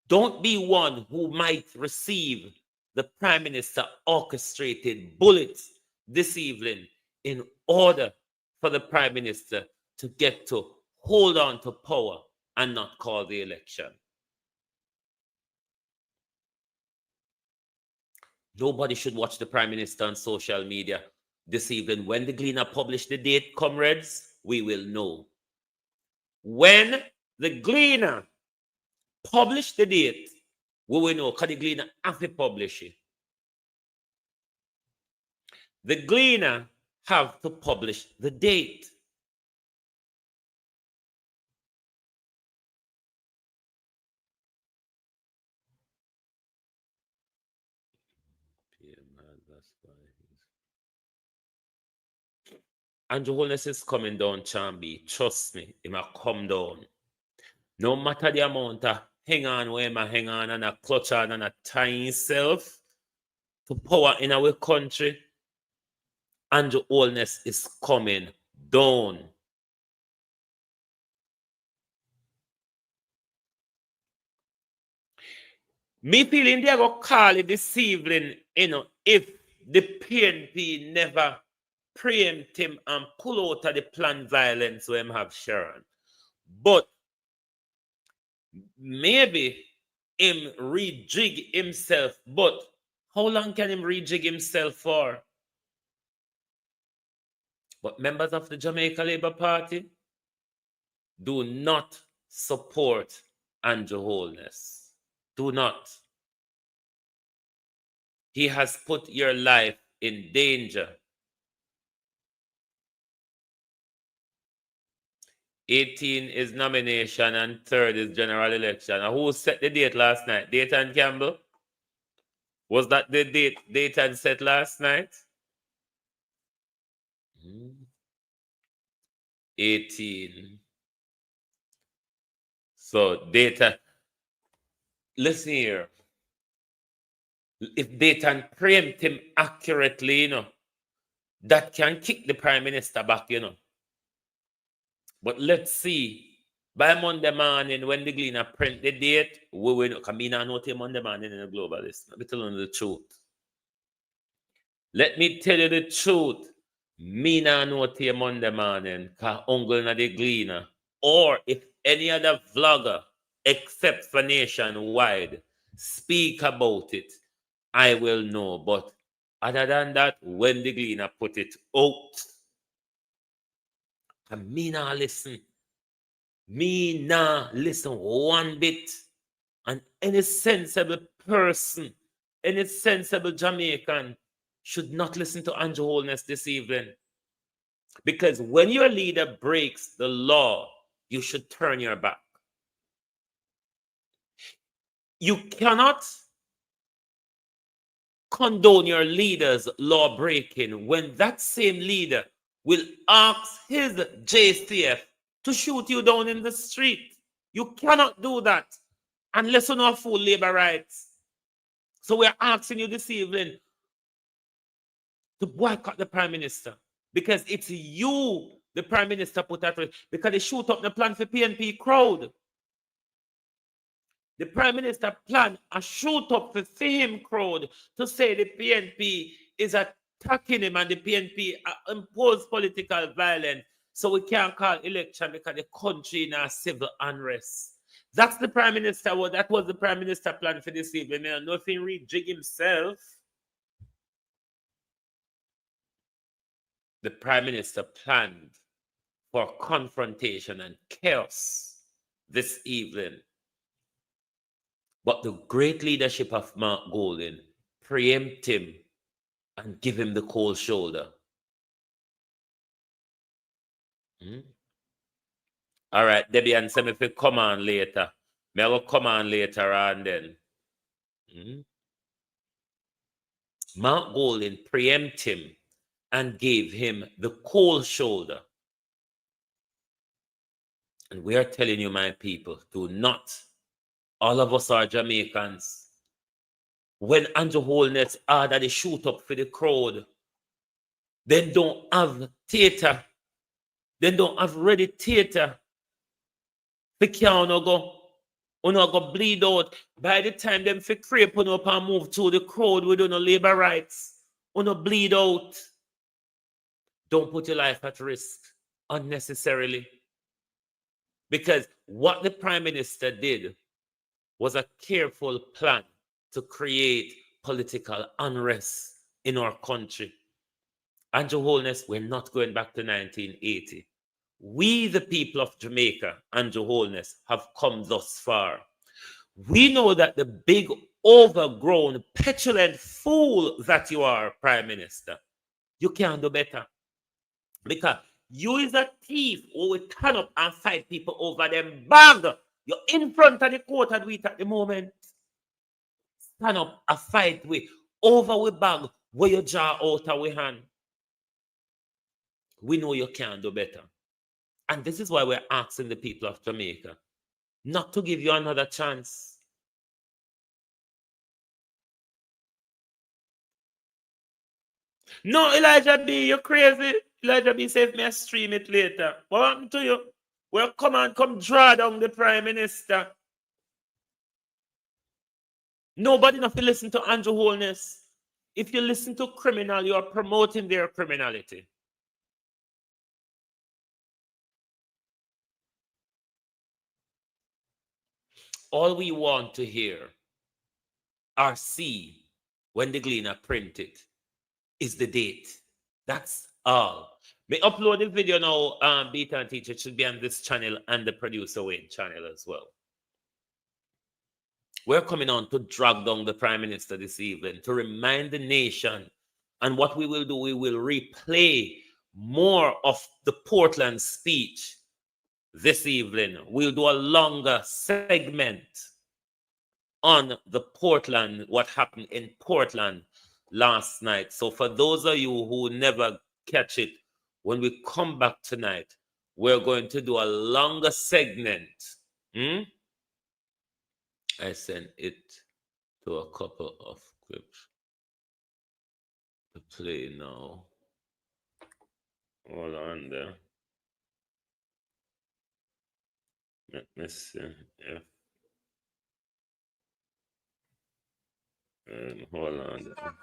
one who might receive the Prime Minister orchestrated bullets this evening in order for the Prime Minister to get to hold on to power and not call the election. Nobody should watch the Prime Minister on social media this evening. When the Gleaner publish the date, comrades, we will know. When the Gleaner publish the date, we will know, because the Gleaner have to publish it. The Gleaner have to publish the date. Andrew Holness is coming down, Chambi. Trust me, he might come down. No matter the amount of hang on where I hang on and a clutch on and a tie himself to power in our country, Andrew Holness is coming down. Me feeling they go call it this evening, if the PNP never preempt him and pull out of the planned violence where him have Sharon. But maybe him rejig himself. But how long can him rejig himself for? But members of the Jamaica Labour Party do not support Andrew Holness. Do not. He has put your life in danger. 18 is nomination and 3rd is general election. And who set the date last night? Dayton Campbell? Was that the date Dayton set last night? 18. So Dayton, listen here. If Dayton preempt him accurately, that can kick the Prime Minister back, But let's see. By Monday morning, when the Gleaner print the date, we will know. Because me not know till Monday morning in the Globalist. Let me tell you the truth. Let me tell you the truth. Me not know till Monday morning. Because Uncle na the Gleaner. or if any other vlogger, except for nationwide, speak about it, I will know. But other than that, when the Gleaner put it out, I me nah listen. Me nah listen one bit. And any sensible person, any sensible Jamaican should not listen to Andrew Holness this evening. Because when your leader breaks the law, you should turn your back. You cannot condone your leader's law breaking when that same leader will ask his JCF to shoot you down in the street. You cannot do that unless you know full labor rights. So we're asking you this evening to boycott the Prime Minister, because it's you, the Prime Minister, put at risk, because they shoot up the plan for PNP crowd. The Prime Minister planned a shoot up for him crowd to say the PNP is attacking him and the PNP impose political violence. So we can't call election because the country in a civil unrest. That's the Prime Minister. Well, that was the Prime Minister plan for this evening. I don't know if he rejig himself. The Prime Minister planned for confrontation and chaos this evening. But the great leadership of Mark Golding preempt him and give him the cold shoulder. All right, Debbie and Sam, if you come on later, may I will come on later on then. Mark Golding preempt him and gave him the cold shoulder. And we are telling you, my people, do not. All of us are Jamaicans. When Andrew Holness ordered the shoot up for the crowd, they don't have theater. They don't have ready theater. They can't go. Uno go bleed out. By the time them fi creep up and move to the crowd with no labor rights, uno bleed out. Don't put your life at risk unnecessarily. Because what the Prime Minister did was a careful plan to create political unrest in our country. Andrew Holness, we're not going back to 1980. We, the people of Jamaica, Andrew Holness, have come thus far. We know that the big, overgrown, petulant fool that you are, Prime Minister, you can't do better. Because you is a thief who will turn up and fight people over them bag. You're in front of the court at the moment. Stand up and fight with over with bag where you jaw out of we hand. We know you can do better. And this is why we're asking the people of Jamaica not to give you another chance. No, Elijah B, you're crazy. Elijah B said me stream it later. What happened to you? Well, come draw down the Prime Minister. Nobody not to listen to Andrew Holness. If you listen to criminal, you are promoting their criminality. All we want to hear or see when the Gleaner print it is the date. That's all. We upload the video now, Beta and Teacher. It should be on this channel and the Producer Wayne channel as well. We're coming on to drag down the Prime Minister this evening to remind the nation. And what we will do, we will replay more of the Portland speech this evening. We'll do a longer segment on the Portland, what happened in Portland last night. So for those of you who never catch it, when we come back tonight, we're going to do a longer segment. I sent it to a couple of clips to play now. Hold on there. Let me see if hold on there.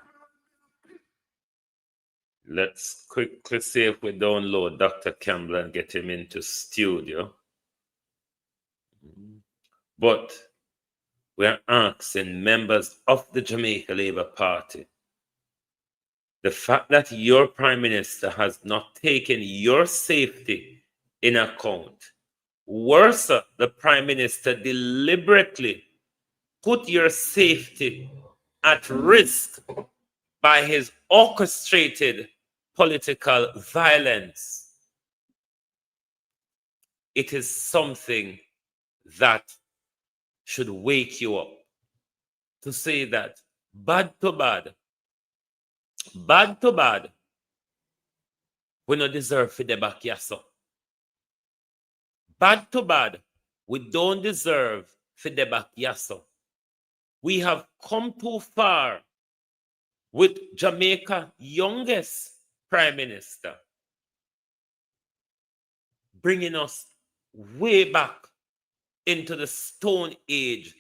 Let's quickly see if we download Dr. Campbell and get him into studio. But we are asking members of the Jamaica Labour Party, the fact that your Prime Minister has not taken your safety in account, worse, the Prime Minister deliberately put your safety at risk by his orchestrated political violence. It is something that should wake you up to say that bad to bad, we don't deserve for the back yaso. Bad to bad, we don't deserve for the back yaso. We have come too far with Jamaica's youngest Prime Minister, bringing us way back into the Stone Age,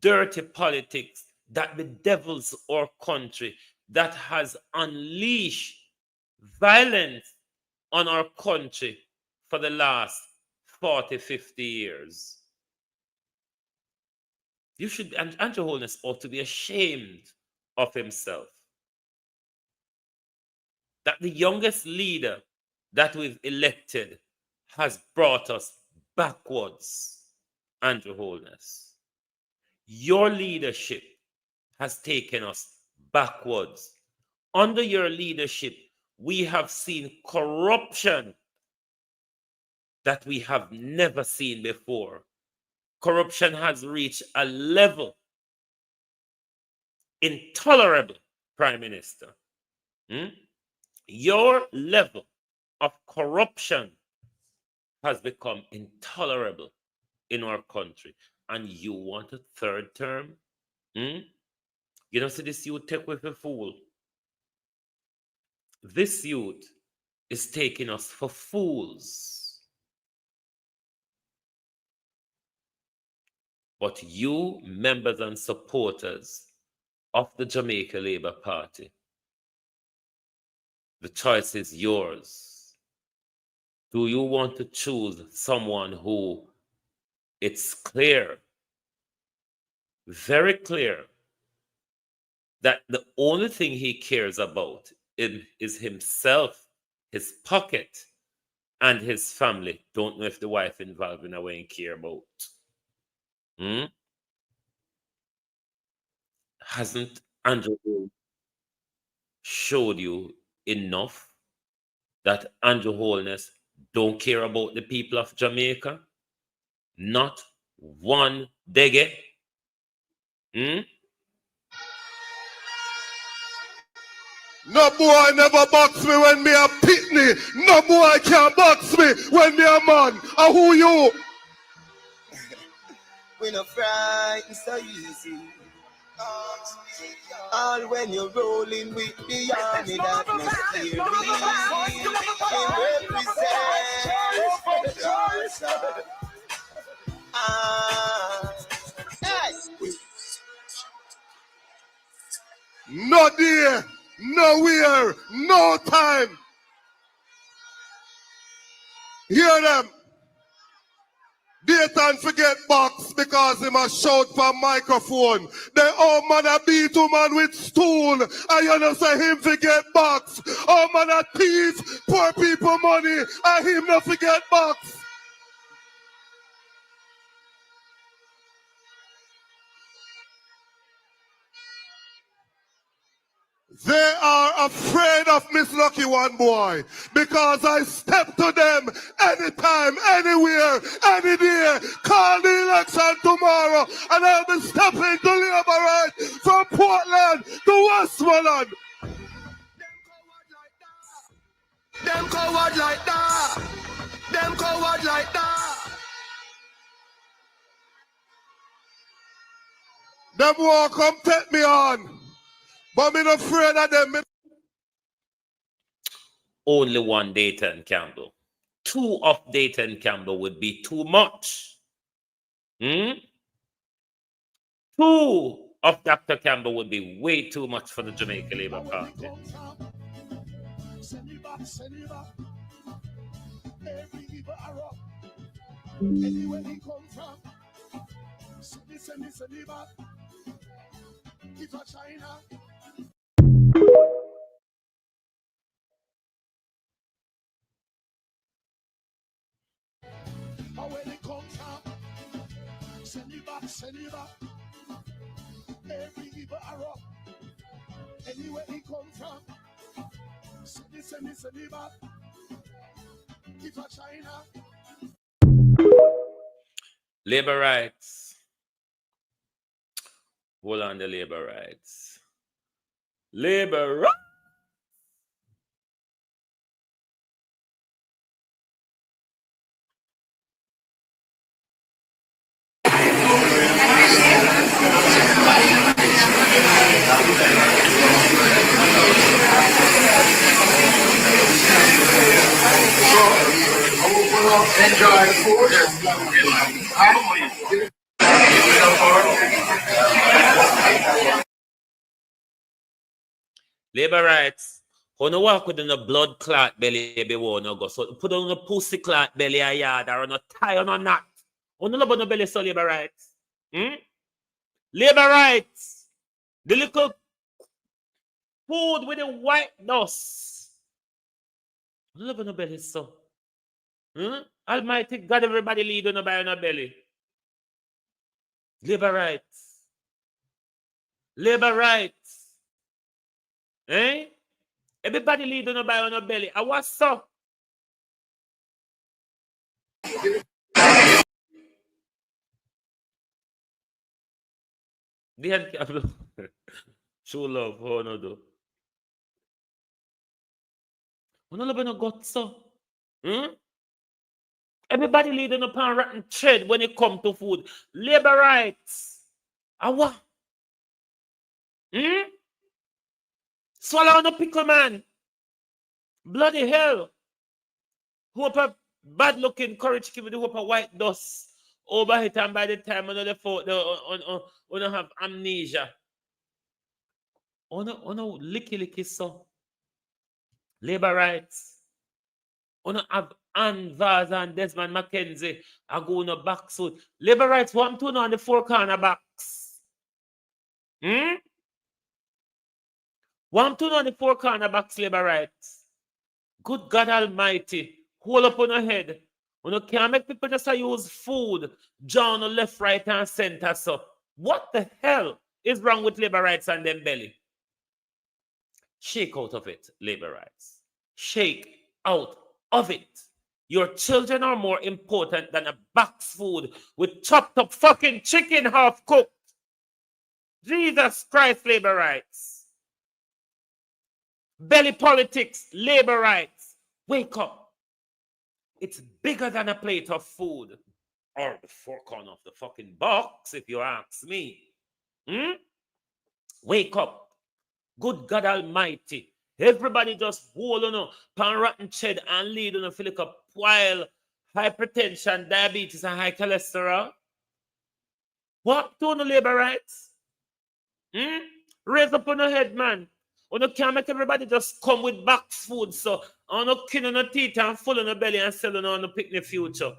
dirty politics that bedevils our country, that has unleashed violence on our country for the last 40, 50 years. You should, and Andrew Holness ought to be ashamed of himself. That the youngest leader that we've elected has brought us backwards, Andrew Holness. Your leadership has taken us backwards. Under your leadership, we have seen corruption that we have never seen before. Corruption has reached a level intolerable, Prime Minister. Your level of corruption has become intolerable in our country. And you want a third term? You know, see this youth take with a fool. This youth is taking us for fools. But you, members and supporters of the Jamaica Labour Party, the choice is yours. Do you want to choose someone who it's clear, very clear, that the only thing he cares about is himself, his pocket, and his family? Don't know if the wife involved in a way he care about. Hasn't Andrew showed you enough that Andrew Holness don't care about the people of Jamaica? Not one dege.
No boy never box me when me a pitney. No boy can box me when me a man. Who you?
We no frightened so easy. All when you're rolling with the army that not scary.
No day, nowhere, no time. Hear them. Dayton forget box because him a shout for microphone. The old man a beat a man with stool. And you know say him forget box. Old man a thief, poor people money. And him not forget box. They are afraid of Miss Lucky One Boy because I step to them anytime, anywhere, any day. Call the election tomorrow and I'll be stepping to Labour right from Portland to Westmoreland. Them coward like that. Them coward like that. Them won't come take me on. But I'm not afraid of them.
Only one Dayton Campbell. Two of Dayton Campbell would be too much. Two of Dr. Campbell would be way too much for the Jamaica Labour Party.
Anywhere he come from, send me back. If a China, or where they come from, send me back, send me back. Every evil arrow, anywhere he come from, send me back. If a China,
Labor rights. Hold on the labor rights. Labor rights.
enjoy food.
Labor rights. Who no walk with a blood clot belly be one go. So put on a pussy clot belly a yard or on a tie on a knot. Who no love no belly so labor rights. Labor rights. The little food with the white dust. Who no love no belly so. Almighty God, everybody lead on a by on a belly. Labor rights. Labor rights. Eh? Everybody lead on a by on a belly. I was so. Show love, oh no do. We no love no got so. Everybody leading upon rotten tread when it comes to food. Labor rights. Awa. Swallow on a pickle, man. Bloody hell. Hope a bad looking courage give me the hope a white dust over it, and by the time another foot don't have amnesia. No licky so. Labor rights. Ono have Ann Vaz and Desmond Mackenzie. I go on a back suit. Labor rights, what I'm doing on the four corner backs. What I'm doing on the four corner backs, labor rights. Good God Almighty. Hold up on your head. You can't make people just use food. John on left, right, and center. So what the hell is wrong with labor rights and them belly? Shake out of it, labor rights. Shake out of it. Your children are more important than a box food with chopped up fucking chicken half cooked. Jesus Christ, labor rights. Belly politics, labor rights. Wake up. It's bigger than a plate of food or the four corner of the fucking box, if you ask me. Wake up. Good God Almighty. Everybody just hold on pan rotten ched and lead on a feel like a while hypertension, diabetes, and high cholesterol. What to the labor rights? Raise up on your head, man. You can't make everybody just come with box food, so on no kin on the teeth and full on the belly and selling on the picnic future.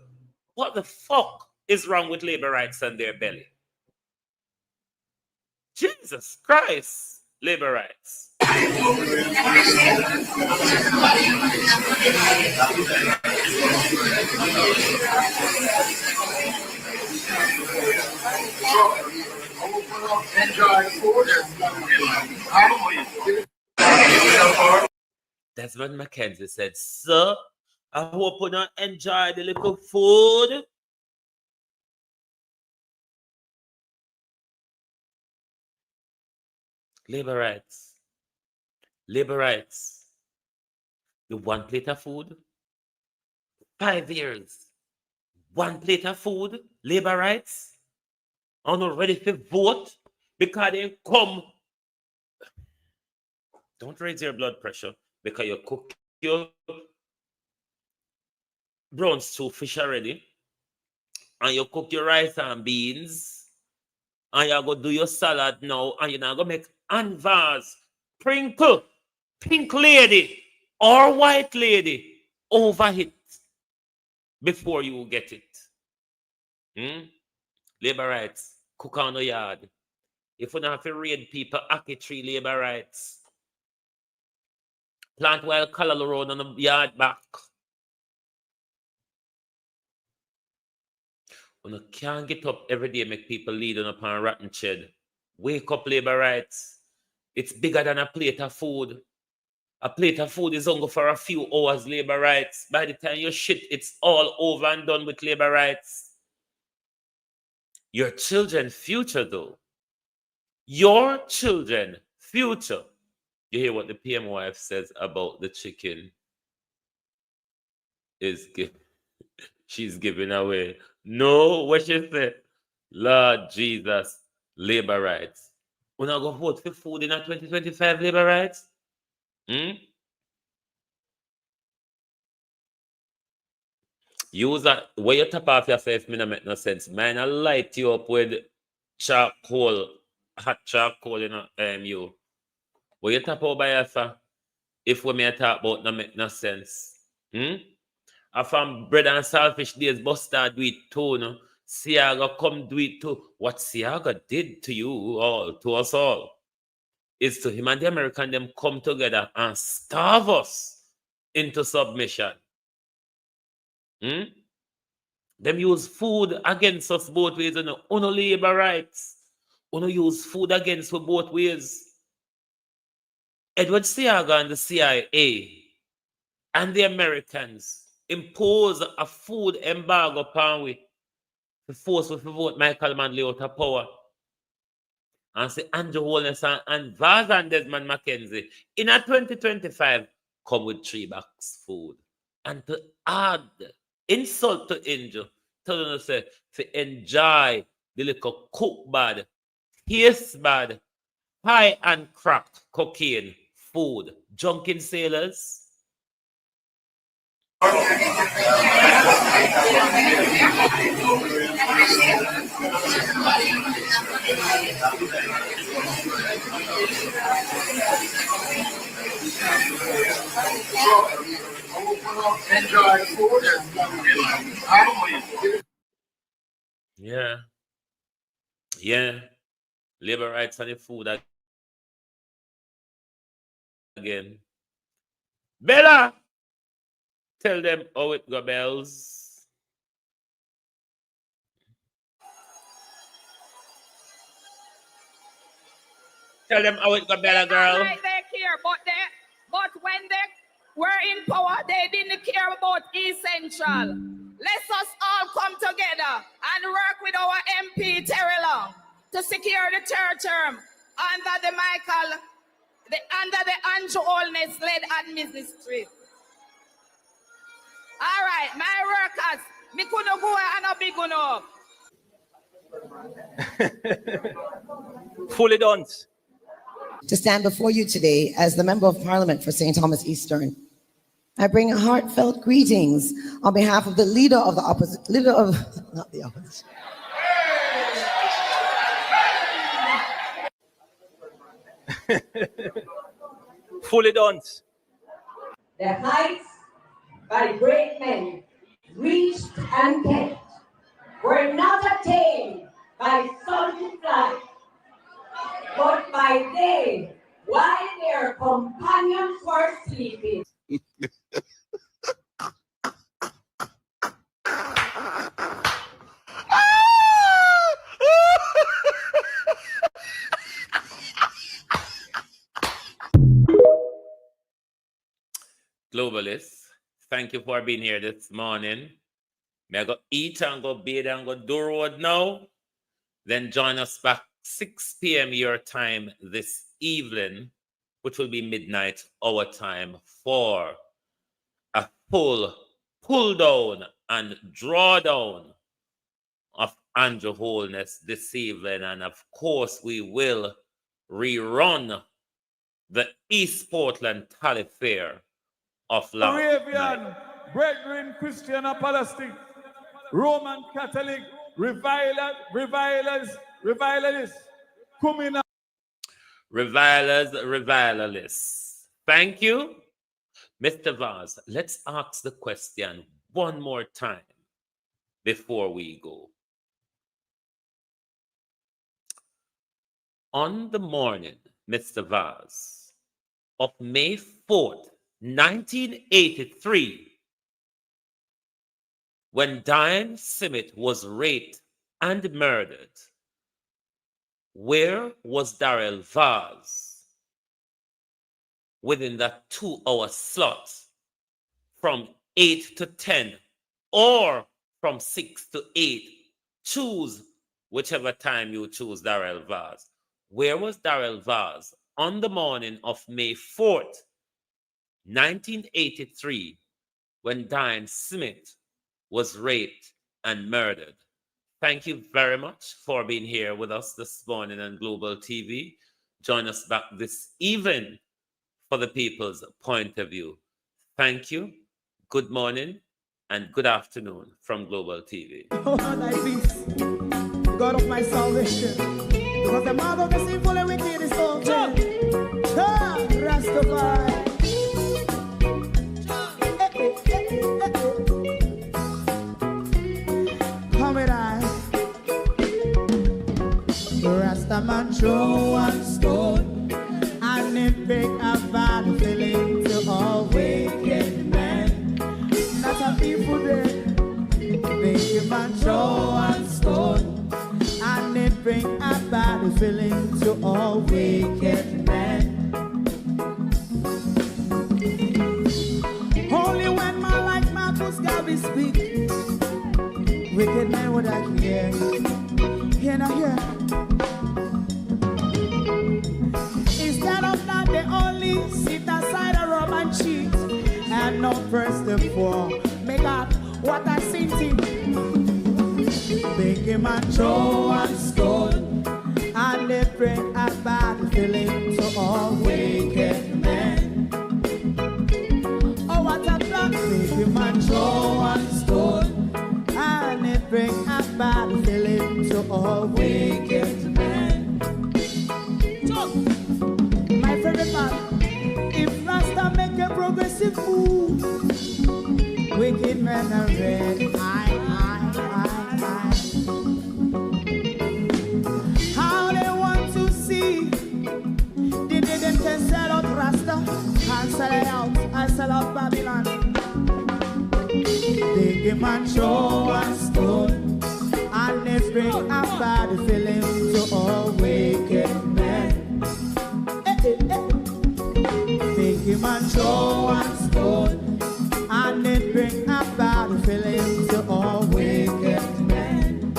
What the fuck is wrong with labor rights and their belly? Jesus Christ, labor rights.
enjoy food.
Desmond Mackenzie said, sir, I hope you don't enjoy the little food. Labor rights. Labor rights. The one plate of food. 5 years. One plate of food. Labor rights. I'm not ready to vote because they come. Don't raise your blood pressure because you cook your brown stew fish already. And you cook your rice and beans. And you're going to do your salad now. And you're not going to make anvas, sprinkle, pink lady or white lady over it before you get it. Labor rights. Cook on the yard. If we don't have to raid people, Aki tree labor rights. Plant wild color road on the yard back. You can't get up every day, make people lead on upon rotten shed. Wake up, labor rights. It's bigger than a plate of food. A plate of food is only for a few hours, labor rights. By the time you shit, it's all over and done with labor rights. Your children's future, though. Your children's future. You hear what the PM wife says about the chicken? She's giving away. No, what she said? Lord Jesus, labor rights. We're not going to vote for food in our 2025 labor rights? Use that. Where you tap off your face, me not make no sense. Mine I light you up with charcoal, hot charcoal in you. Where you tap over by yourself, if we may talk about no make no sense. I from bread and saltfish days, Buster do it too, no? Siaga come do it too. What Siaga did to you all, to us all, is to him and the American them come together and starve us into submission. Them use food against us both ways, and no labor rights. Uno use food against us both ways. Edward Siaga and the CIA and the Americans impose a food embargo upon we to force us to vote Michael Manley out of power. And say Andrew Holness and Vaz and Desmond McKenzie in a 2025 come with 3 bags food. And to add insult to injure, tell them to say to enjoy the little cook bad, taste bad, high and cracked cocaine food. Drunken sailors.
Enjoy food.
Yeah. Labor rights and the food again. Bella, tell them how it go, bells. Tell them how it go, Bella girl.
Right, they care, but when they were in power, they didn't care about essential. Let's us all come together and work with our MP Terry Long to secure the third term under the Andrew Holness led administration. All right, my workers, me couldn't go and a big enough.
Fully done.
To stand before you today as the Member of Parliament for St. Thomas Eastern. I bring heartfelt greetings on behalf of the leader of the opposition, not the opposition.
Fully done.
The heights by great men reached and kept were not attained by solitary flight, but by day while their companions were sleeping.
Globalists, thank you for being here this morning. May I go eat and go bathe and go do road now? Then join us back 6 p.m. your time this evening, which will be midnight our time, for a full pull down and drawdown of Andrew Holness this evening. And of course, we will rerun the East Portland Tally Fair of last
Arabian,
night.
Brethren, Christian and Palestine, Roman Catholic, revilers, coming up.
Revilers. Thank you. Mr. Vaz, let's ask the question one more time before we go. On the morning, Mr. Vaz, of May 4th, 1983, when Diane Simmet was raped and murdered, where was Darrell Vaz within that 2-hour slot from 8 to 10 or from 6 to 8? Choose whichever time you choose Darrell Vaz. Where was Darrell Vaz on the morning of May 4th, 1983, when Diane Smith was raped and murdered? Thank you very much for being here with us this morning on Global TV. Join us back this evening for the people's point of view. Thank you, good morning, and good afternoon from Global TV.
Oh, thy peace, God of my salvation, because the mouth of the sinful and wicked is open. Rastafari. Come with I. Rastaman throw one stone, and it break a bad feeling to all wicked men. That's a people there. Make a man throw one stone, and it bring a bad feeling to all wicked men. Only when man like Marcus Garvey speak, wicked men would I hear. Hear not hear. Instead of that, they only sit aside a rub and cheat, and not press the poor. Make up what I seen to. Make him a throw and stone, and they bring a bad feeling to all wicked men. Oh, what a plan! Make him a throw and stone, and they bring a bad feeling to all wicked men. My favorite part, if Rasta make a progressive move, wicked men are red. How they want to see the day them can sell out Rasta and sell it out and sell out Babylon. They give man throw and stone, and they bring a bad feeling to all wicked men. They give man throw and stone, and it bring a bad feeling to all wicked men.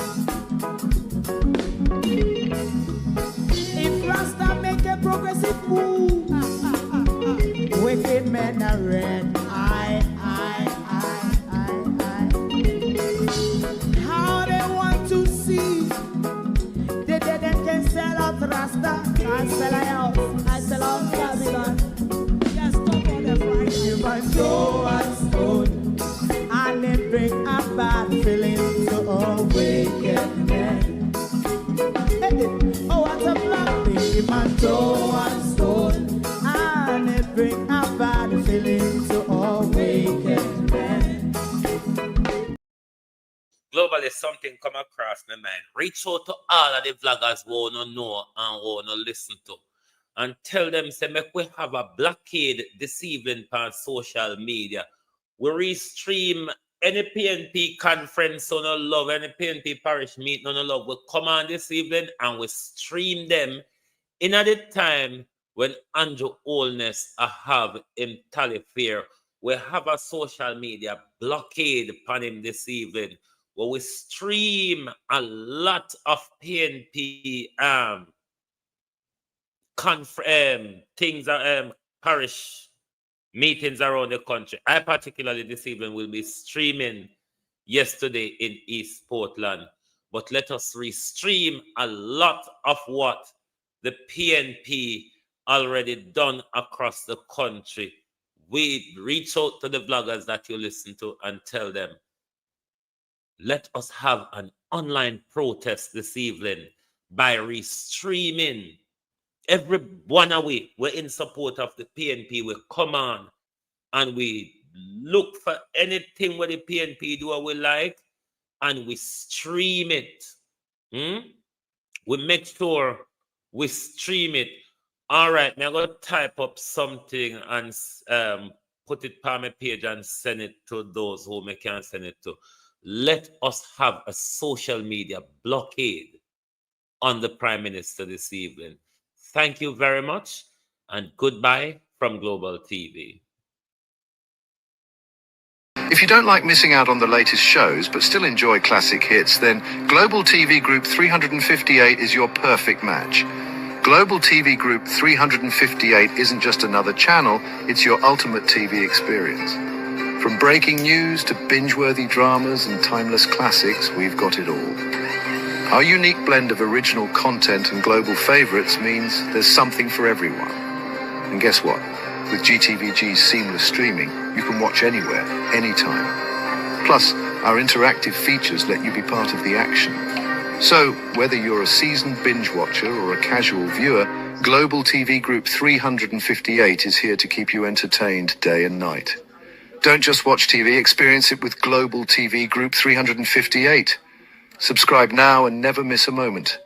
If Rasta make a progressive move, wicked men are red. How they want to see the dead and can sell out Rasta and sell out and sell out Babylon. Just talk on the Friday. You might throw and stone, and it bring a bad feeling to all wicked men. Oh, what a black thing, you might throw and stone, and it bring a bad feeling to all wicked men.
Globally, something come across my mind. Reach out to all of the vloggers who want to know and want to listen to, and tell them, say, make we have a blockade this evening on social media. We restream any PNP conference on no love, any PNP parish meeting on no love. We come on this evening and we stream them in at the time when Andrew Holness have him tally fair. We have a social media blockade upon him this evening, where we stream a lot of PNP things, parish meetings around the country. I particularly this evening will be streaming yesterday in East Portland, but let us restream a lot of what the PNP already done across the country. We reach out to the vloggers that you listen to and tell them, let us have an online protest this evening by restreaming. Every one away, we're in support of the PNP. We come on and we look for anything where the PNP do what we like, and we stream it. We make sure we stream it. All right, now I'm going to type up something and put it on my page and send it to those whom I can send it to. Let us have a social media blockade on the Prime Minister this evening. Thank you very much, and goodbye from Global TV.
If you don't like missing out on the latest shows but still enjoy classic hits, then Global TV Group 358 is your perfect match. Global TV Group 358 isn't just another channel, it's your ultimate TV experience. From breaking news to binge-worthy dramas and timeless classics, we've got it all. Our unique blend of original content and global favorites means there's something for everyone. And guess what? With GTVG's seamless streaming, you can watch anywhere, anytime. Plus, our interactive features let you be part of the action. So, whether you're a seasoned binge watcher or a casual viewer, Global TV Group 358 is here to keep you entertained day and night. Don't just watch TV, experience it with Global TV Group 358. Subscribe now and never miss a moment.